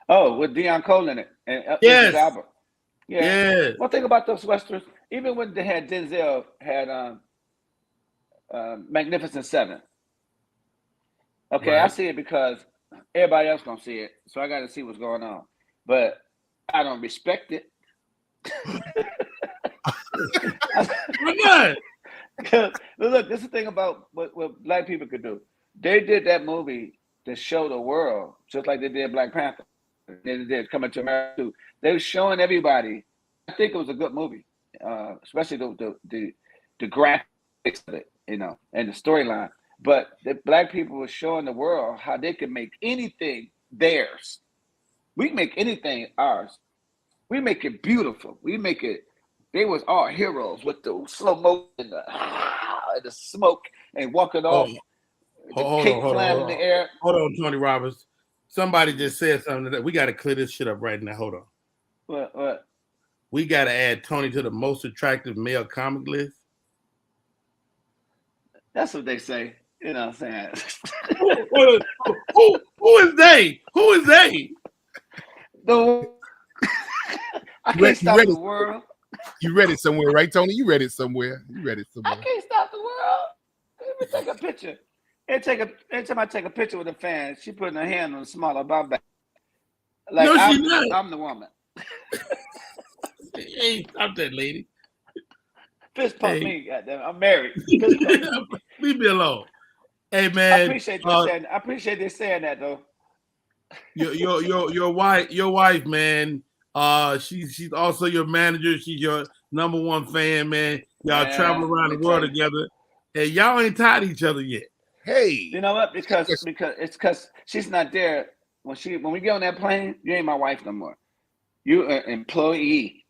Oh, with Deion Cole in it. And yes. Albert. Yeah. Yes. One thing about those Westerns, even when they had Denzel had Magnificent Seven. Okay, right. I see it because everybody else gonna see it. So I gotta see what's going on. But I don't respect it. We're good. Look, this is the thing about what Black people could do. They did that movie to show the world, just like they did Black Panther. They did Coming to America too. They were showing everybody. I think it was a good movie, especially the graphics of it, you know, and the storyline. But the Black people were showing the world how they can make anything theirs. We make anything ours. We make it beautiful. We make it. They was our heroes with the slow motion and the smoke and walking off. Hold flying in the air. Hold on, Tony Roberts. Somebody just said something that we got to clear this shit up right now. Hold on. What? We got to add Tony to the most attractive male comic list. That's what they say. You know what I'm saying? Who is they? Who is they? I can't stop the world. You read it somewhere, right, Tony? You read it somewhere. I can't stop the world. Let me take a picture. Every time I take a picture with a fan, she putting her hand on the small of my back. Like no, she's not. I'm the woman. Hey, stop that, lady. Fist pump me, goddamn. I'm married. Leave me alone. Hey, man. I appreciate they saying that though. Your wife, man. She's also your manager. She's your number one fan, man. Y'all travel around the world together, and y'all ain't tied each other yet. Hey, you know what? Because she's not there when we get on that plane. You ain't my wife no more. You an employee.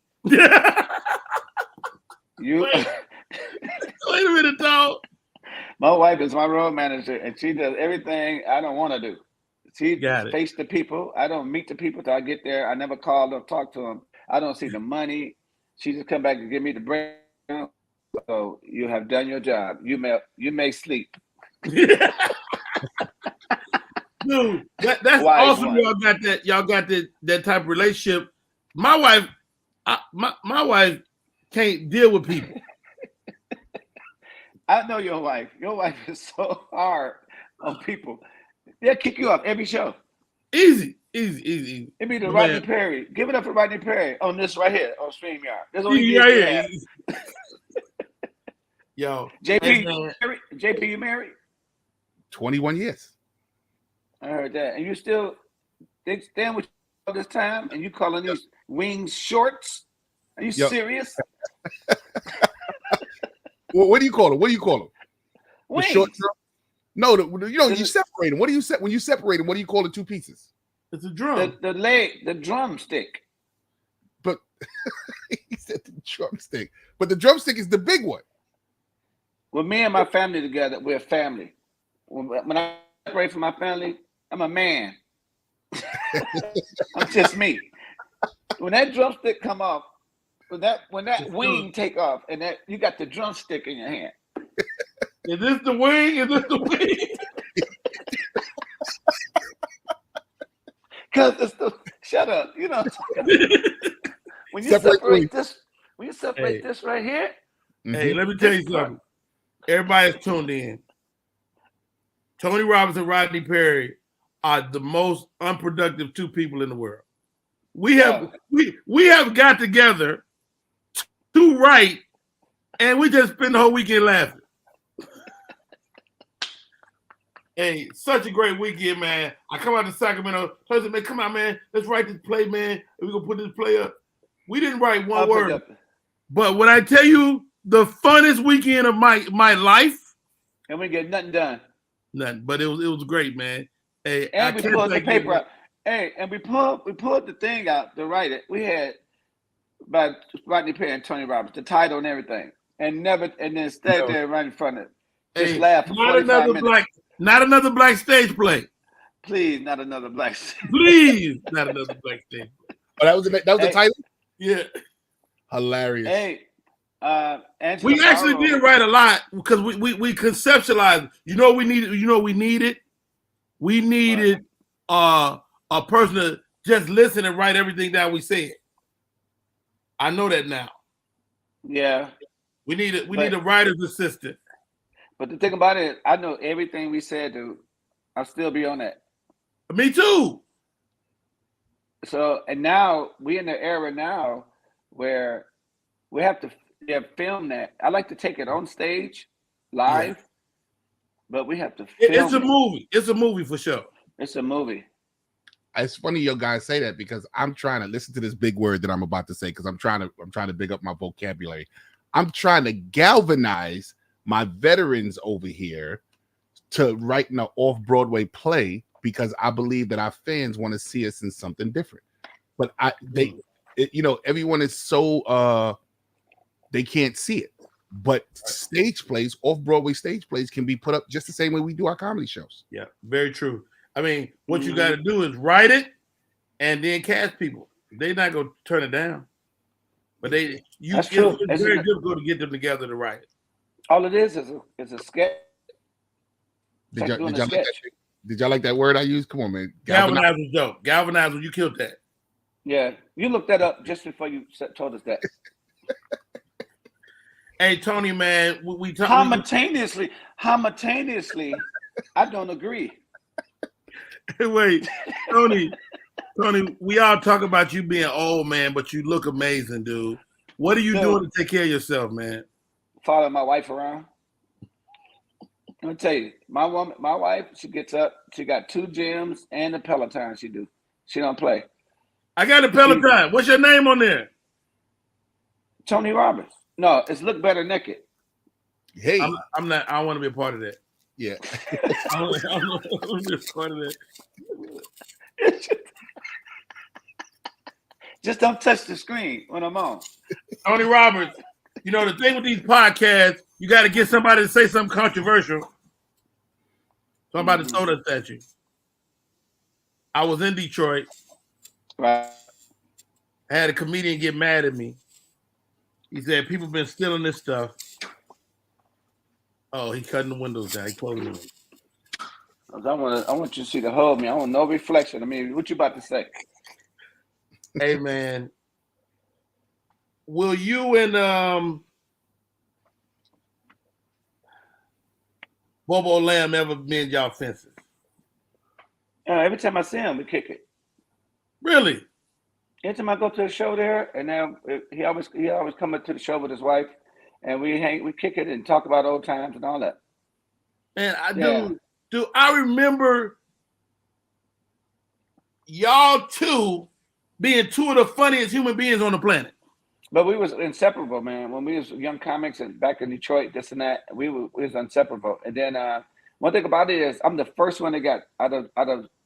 You. Wait a minute, dog. My wife is my road manager, and she does everything I don't want to do. She face the people. I don't meet the people till I get there. I never call or talk to them. I don't see the money. She just come back and give me the breakdown. So you have done your job. You may sleep. Dude, that's awesome. Y'all got that type of relationship. My wife, my wife can't deal with people. I know your wife. Your wife is so hard on people. They'll kick you off every show. Easy. It be the Rodney Perry. Give it up for Rodney Perry on this right here on StreamYard. There's only Yo, JP, you married? 21 years. I heard that. And you still stand with you all this time and you calling these wings shorts? Are you serious? Well, what do you call them? Wings. The short drum? No, you separate them. What do you when you separate them? What do you call the two pieces? It's a drum. The drumstick. But he said the drumstick. But the drumstick is the big one. Well, me and my family together, we're a family. When I separate from my family, I'm a man. I'm just me. When that drumstick come off, when that wing take off, and that you got the drumstick in your hand. Is this the wing? Because it's the shut up. You know. When you separate this right here. Hey, let me tell you something. Everybody's tuned in. Tony Roberts and Rodney Perry are the most unproductive two people in the world. We have got together to write, and we just spent the whole weekend laughing. Hey, such a great weekend, man. I come out to Sacramento. So I said, man, come on, man. Let's write this play, man. We're going to put this play up. We didn't write one word. But when I tell you the funnest weekend of my life. And we get nothing done. Nothing. But it was great, man. Hey, and we pulled the paper out. Hey, and we pulled the thing out to write it. We had by Rodney Perry and Tony Roberts, the title and everything. And then stayed there right in front of it. Just laugh for 45 minutes. Not another black stage play. Please, not another black stage. Please, not another black stage. Oh, that was the title? Yeah. Hilarious. Hey, we actually did write a lot because we conceptualized. You know we needed. We needed a person to just listen and write everything down we said. I know that now. Yeah. We need a writer's assistant. But the thing about it, I know everything we said, dude. I'll still be on that. Me too. So, and now we in the era now where we have to film that. I like to take it on stage, live, but we have to film It's a movie. It's a movie for sure. It's a movie. It's funny you guys say that because I'm trying to listen to this big word that I'm about to say because I'm trying to big up my vocabulary. I'm trying to galvanize my veterans over here to write an off-Broadway play because I believe that our fans want to see us in something different. But everyone is so they can't see it. But stage plays, off-Broadway stage plays can be put up just the same way we do our comedy shows. Yeah, very true. I mean, what you got to do is write it and then cast people. They're not going to turn it down. But it's very difficult to get them together to write it. All it is a sketch. Did y'all like that word I used? Come on, man. Galvanize was dope. Galvanize, you killed that. Yeah, you looked that up just before you told us that. Hey, Tony, man, we talk simultaneously. I don't agree. Wait, Tony, we all talk about you being old, man, but you look amazing, dude. What are you doing to take care of yourself, man? Follow my wife around. Let me tell you, my wife, she gets up. She got 2 gyms and a Peloton. She don't play. I got a Peloton. What's your name on there? Tony Roberts. No, it's Look Better Naked. Hey, I'm not. I want to be a part of that. Yeah, I want to be a part of that. Just don't touch the screen when I'm on. Tony Roberts. You know, the thing with these podcasts, you got to get somebody to say something controversial. So I'm about to throw this at you. I was in Detroit. Right. I had a comedian get mad at me. He said, people been stealing this stuff. Oh, he cutting the windows down. He closing them. I want you to see the whole me. I want no reflection. I mean, what you about to say? Hey, man. Will you and Bobo Lamb ever mend y'all fences? Every time I see him, we kick it. Really? Every time I go to a show there, and then he always come up to the show with his wife, and we kick it and talk about old times and all that. Man, I remember y'all two being 2 of the funniest human beings on the planet. But we was inseparable, man. When we was young comics and back in Detroit, this and that, we was inseparable. And then one thing about it is I'm the first one that got out of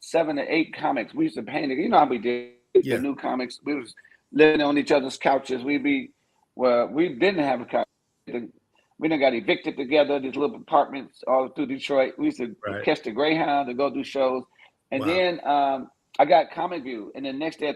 7 to 8 comics. We used to paint it. You know how we did the new comics. We was living on each other's couches. We didn't have a couch. We done got evicted together, these little apartments all through Detroit. We used to catch the Greyhound to go do shows. And then I got Comic View. And then next year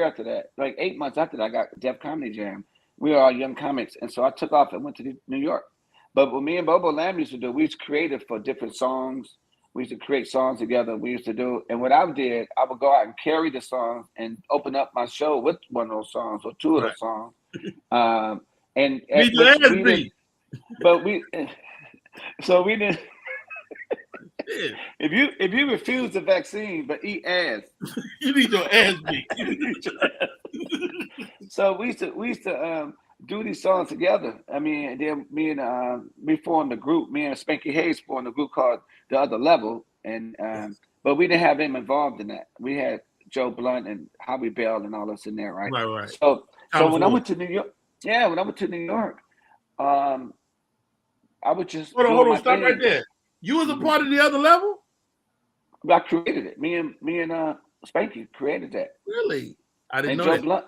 after that, like 8 months after that, I got Def Comedy Jam. We were all young comics. And so I took off and went to New York. But what me and Bobo Lamb used to do, we was creative for different songs. We used to create songs together. We used to do, and what I did, I would go out and carry the songs and open up my show with one of those songs or 2 of those songs. We didn't. If you refuse the vaccine but eat ass, you need your ass beat. So we used to do these songs together. I mean, and then we formed a group. Me and Spanky Hayes formed a group called The Other Level, and but we didn't have him involved in that. We had Joe Blunt and Howie Bell and all us in there, right? Right. So when I went to New York, when I went to New York, I would just hold on, stop right there. You was a part of The Other Level? I created it. Me and Spanky created that. Really? I didn't know Joe that. Blunt,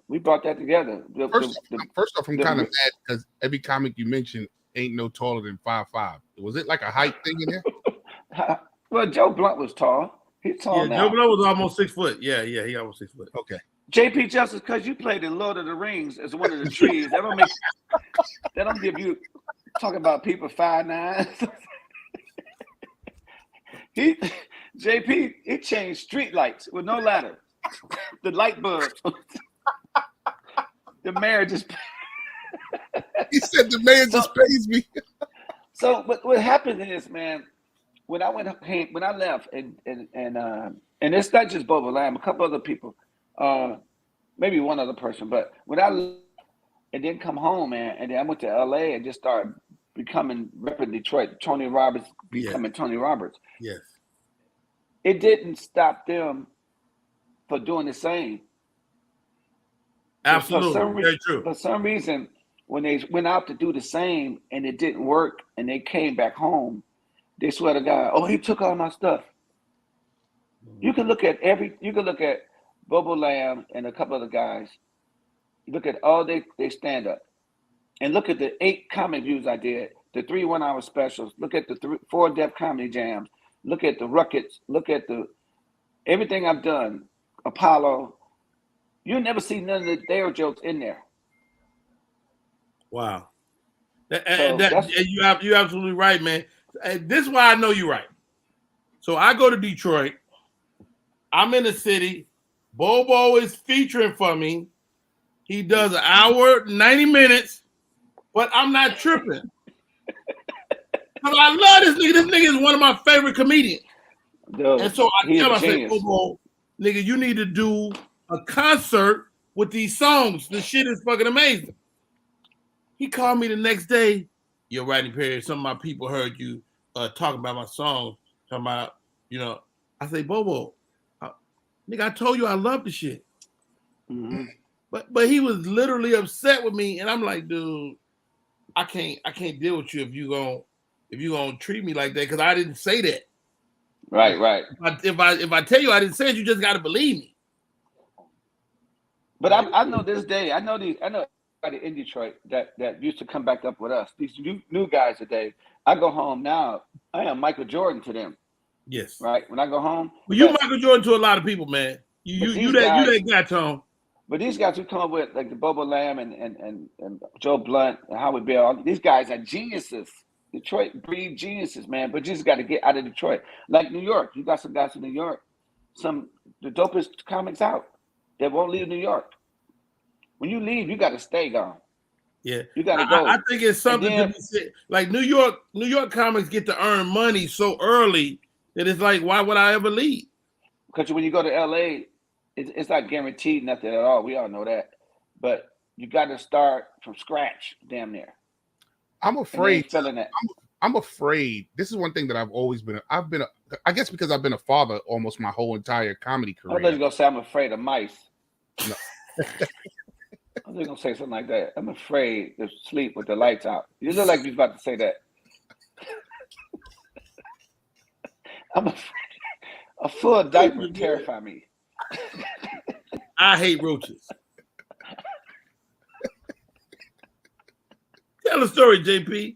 we brought that together. First off, I'm kind of mad because every comic you mentioned ain't no taller than 5'5". Was it like a height thing in there? Well, Joe Blunt was tall. He's tall now. Joe Blunt was almost 6 foot. Yeah, he almost 6 foot. Okay. JP Justice, because you played in Lord of the Rings as one of the trees, that don't give you talking about people 5'9". He changed street lights with no ladder. The light bulbs. The mayor just he said the mayor just pays me. So what happened is, man, when I left and it's not just Bobo Lamb, a couple other people, maybe one other person, but when I left and then come home, man, and then I went to LA and just started repping Detroit, Tony Roberts becoming Tony Roberts. Yes. It didn't stop them for doing the same. Absolutely. Very true. For some reason, when they went out to do the same and it didn't work and they came back home, they swear to God, oh, he took all my stuff. You can look at Bobo Lamb and a couple other guys. Look at all they stand up. And look at the 8 comic views I did, the 3 1-hour specials. Look at the 4 Def Comedy Jams. Look at the Ruckets. Look at everything I've done. Apollo. You'll never see none of their jokes in there. Wow. You're absolutely right, man. And this is why I know you're right. So I go to Detroit. I'm in the city. Bobo is featuring for me. He does an hour, 90 minutes, but I'm not tripping. I love this nigga. This nigga is one of my favorite comedians. Dude, and so I tell him, I say, Bobo, nigga, you need to do a concert with these songs. This shit is fucking amazing. He called me the next day. Yo, Rodney Perry, some of my people heard you talking about my song. Talking about, I say, Bobo, nigga, I told you I love the shit. Mm-hmm. But he was literally upset with me, and I'm like, dude, I can't deal with you if you gonna treat me like that, because I didn't say that. Right. If I tell you I didn't say it, you just gotta believe me. But I know this day. I know everybody in Detroit that used to come back up with us. These new guys today. I go home now. I am Michael Jordan to them. Yes. Right. When I go home. Well, you Michael Jordan to a lot of people, man. You that guy, Tom. But these guys who come up with like the Bobo Lamb and Joe Blunt and Howie Bell, these guys are geniuses. Detroit breed geniuses, man. But you just got to get out of Detroit. Like New York, you got some guys in New York, the dopest comics out that won't leave New York. When you leave, you got to stay gone. Yeah, you got to go. I think it's something to be said. Like New York comics get to earn money so early that it's like, why would I ever leave? Because when you go to LA, it's not guaranteed nothing at all. We all know that. But you got to start from scratch, damn near. I'm afraid. That. I'm afraid. This is one thing that I guess because I've been a father almost my whole entire comedy career. I thought you were going to say I'm afraid of mice. No. I was going to say something like that. I'm afraid to sleep with the lights out. You look like you're about to say that. I'm afraid. A full diaper terrify me. I hate roaches. Tell a story, JP.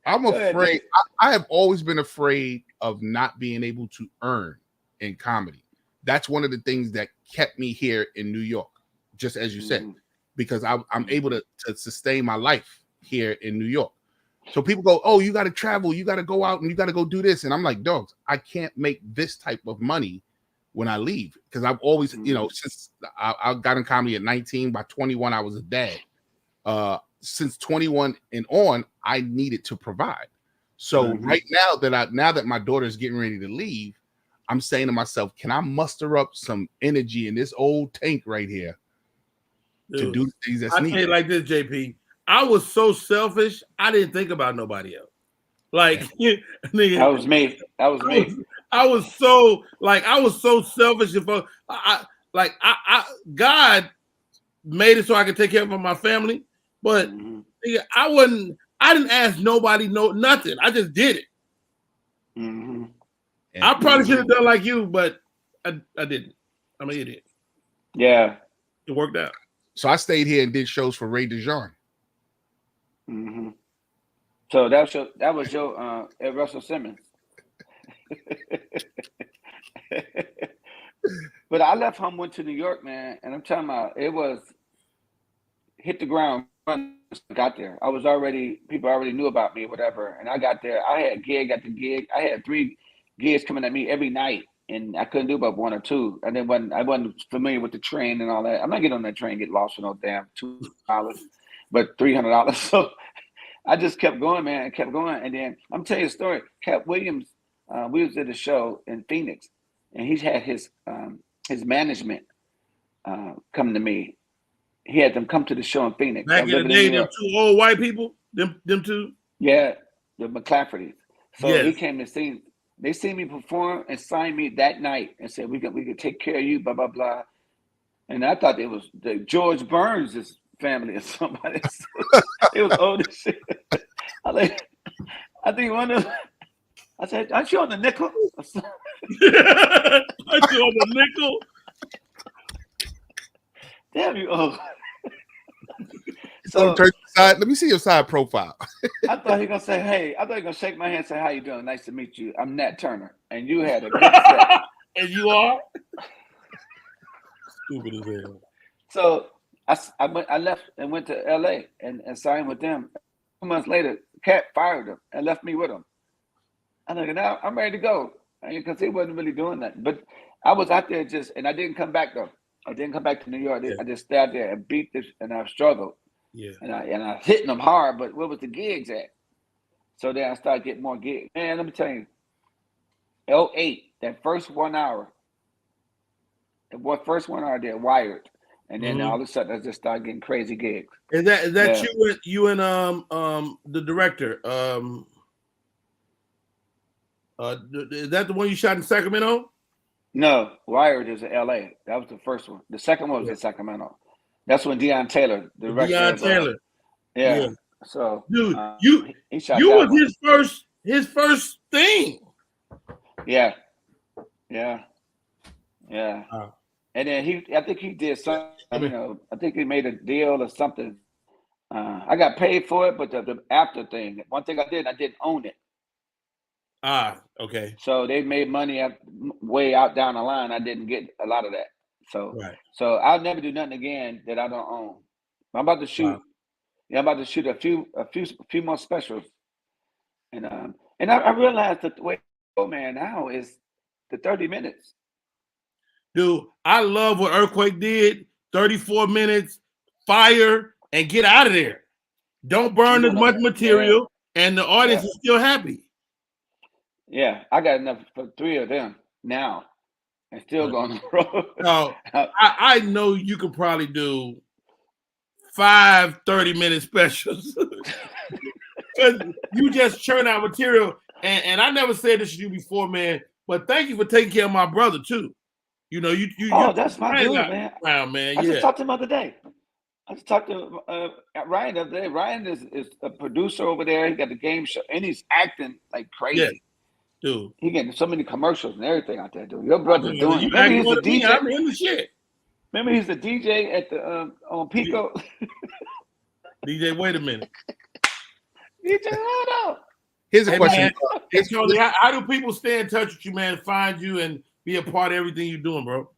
I'm afraid. I have always been afraid of not being able to earn in comedy. That's one of the things that kept me here in New York, just as you said, because I'm able to sustain my life here in New York. So people go, oh, you got to travel, you got to go out and you got to go do this. And I'm like, dogs, I can't make this type of money when I leave, because I've always, since I got in comedy at 19, by 21, I was a dad. Since 21 and on, I needed to provide. So right now that my daughter is getting ready to leave, I'm saying to myself, can I muster up some energy in this old tank right here to do things that's I needed? say it like this, JP. I was so selfish, I didn't think about nobody else. Like, nigga, That was me. That was me. I was so selfish. If God made it so I could take care of my family, but nigga, I didn't ask nobody nothing. I just did it. I probably should have done like you, but I didn't. I'm an idiot. Yeah, it worked out. So I stayed here and did shows for Ray DeJean. So that was your Russell Simmons. But I left home, went to New York, man, and I'm talking about it was hit the ground running. Got there. People already knew about me, whatever. And I got there. I had a gig at the gig. I had 3 gigs coming at me every night, and I couldn't do but 1 or 2. And then I wasn't familiar with the train and all that. I'm not getting on that train, get lost for no damn $2, but $300. So I just kept going, man, kept going. And then I'm telling you a story. Cat Williams, we was at a show in Phoenix, and he's had his management come to me. He had them come to the show in Phoenix. Back in the day, them 2 old white people, them 2. Yeah, the McClaffertys. So yes. He came to see. They seen me perform and signed me that night and said we could take care of you, blah blah blah. And I thought it was the George Burns' family or somebody. It was old as shit. I think one of them, I said, "Aren't you on the nickel?" Aren't you on the nickel? Damn you! Oh. So let me see your side profile. I thought he gonna say, "Hey," I thought he gonna shake my hand, and say, "How you doing? Nice to meet you. I'm Nat Turner, and you had a good set." And you are stupid as hell. So I left and went to LA and signed with them. 2 months later, Cat fired him and left me with him. I'm like, now I'm ready to go because he wasn't really doing that. But I was out there and I didn't come back though. I didn't come back to New York. I just stayed there and beat this, and I struggled. Yeah. And I was hitting them hard, but where was the gigs at? So then I started getting more gigs. Man, let me tell you, 08, that first 1 hour, they're wired. And then all of a sudden I just started getting crazy gigs. Is that you and the director? Is that the one you shot in Sacramento? No, Wired is in LA. That was the first one. The second one was in Sacramento. That's when Deion Taylor, the director. Deion Taylor. Yeah. So dude, you was his first thing. Yeah. And then I think he did something, I think he made a deal or something. I got paid for it, but the after thing, one thing I didn't own it. Okay. So they made money way out down the line. I didn't get a lot of that. So I'll never do nothing again that I don't own. I'm about to shoot. Wow. Yeah, I'm about to shoot a few more specials. And I realized that the way man now is the 30 minutes. Dude, I love what Earthquake did. 34 minutes, fire, and get out of there. Don't burn as much material, and the audience is still happy. Yeah, I got enough for 3 of them now, and still going on the road. No, I know you could probably do 5 30-minute specials because you just churn out material. And I never said this to you before, man. But thank you for taking care of my brother too. You know, you. Oh, that's my dude, man. Around, man. I just talked to him the other day. I just talked to Ryan the other day. Ryan is a producer over there. He got the game show, and he's acting like crazy. Yeah. Dude, he getting so many commercials and everything out there, dude. Your brother's doing it. Remember he's the DJ. I'm in the shit. Remember he's the DJ at the on Pico. DJ, wait a minute. DJ, hold up. Here's a question. Tony, how do people stay in touch with you, man? Find you and be a part of everything you're doing, bro.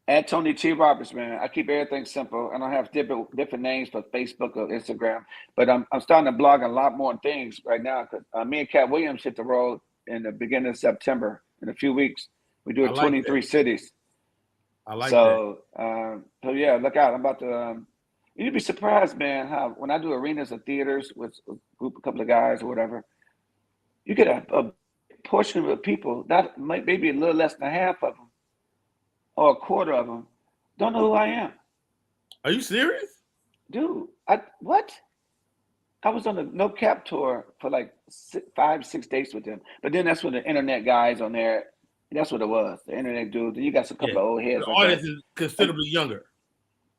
At Tony T. Roberts, man. I keep everything simple. I don't have different names for Facebook or Instagram, but I'm starting to blog a lot more things right now. Cause me and Cat Williams hit the road in the beginning of September. In a few weeks, we do it 23 cities. I like that. So yeah, look out. I'm about to. You'd be surprised, man, how when I do arenas or theaters with a couple of guys or whatever, you get a portion of the people, that might maybe a little less than half of them, or a quarter of them, don't know who I am. Are you serious? Dude, what? I was on a no cap tour for like 5-6 days with them. But then that's when the internet guys on there, that's what it was. The internet dudes. And you got a couple of old heads. The audience is considerably younger.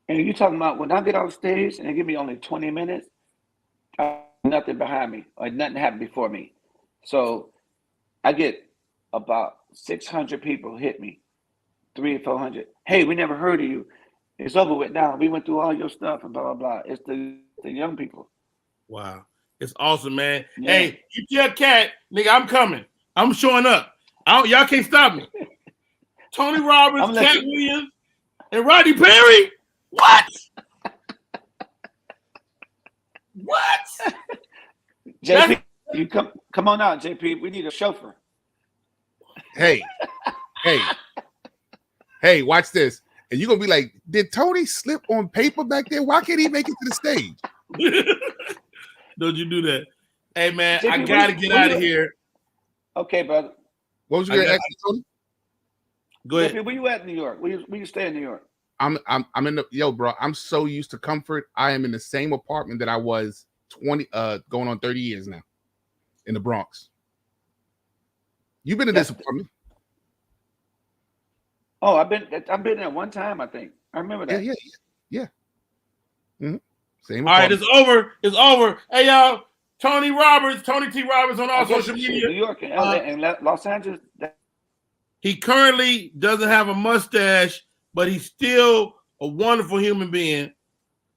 And you talking about when I get off stage and they give me only 20 minutes, nothing behind me or nothing happened before me. So I get about 600 people hit me, 300 or 400. Hey, we never heard of you. It's over with now. We went through all your stuff and blah, blah, blah. It's the young people. Wow. It's awesome, man. Yeah. Hey, you tell Cat, nigga, I'm coming. I'm showing up. Y'all can't stop me. Tony Roberts, Cat Williams, and Rodney Perry? What? What? JP, you come on out, JP. We need a chauffeur. Hey, watch this. And you're going to be like, did Tony slip on paper back there? Why can't he make it to the stage? Don't you do that. Hey, man, JP, I got to get out of here. Okay, brother. What was you going to ask me, Tony? Go ahead. JP, where you at in New York? Where you stay in New York? I'm in the bro. I'm so used to comfort. I am in the same apartment that I was going on 30 years now in the Bronx. You've been in this apartment. Oh, I've been there one time, I think. I remember that. Yeah. Mm-hmm. Same. All right, it's over. It's over. Hey, y'all. Tony T. Roberts on all social media. New York and LA and Los Angeles. He currently doesn't have a mustache, but he's still a wonderful human being.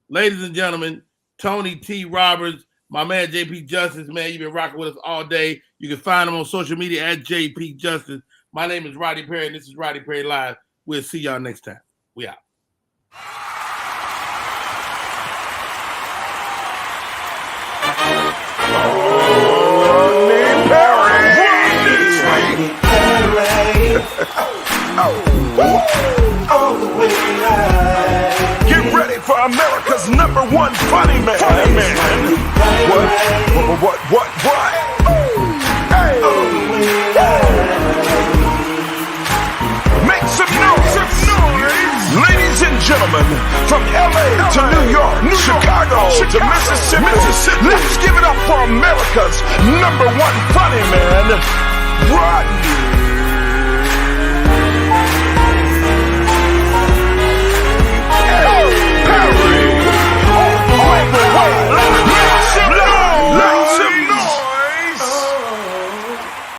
Ladies and gentlemen, Tony T. Roberts, my man JP Justice, man, you've been rocking with us all day. You can find him on social media at JP Justice. My name is Rodney Perry, and this is Rodney Perry Live. We'll see y'all next time. We out. Get ready for America's #1 funny man. What? Hey. Make some noise. Ladies and gentlemen, from LA to New York, Chicago to Mississippi, let's give it up for America's #1 funny man.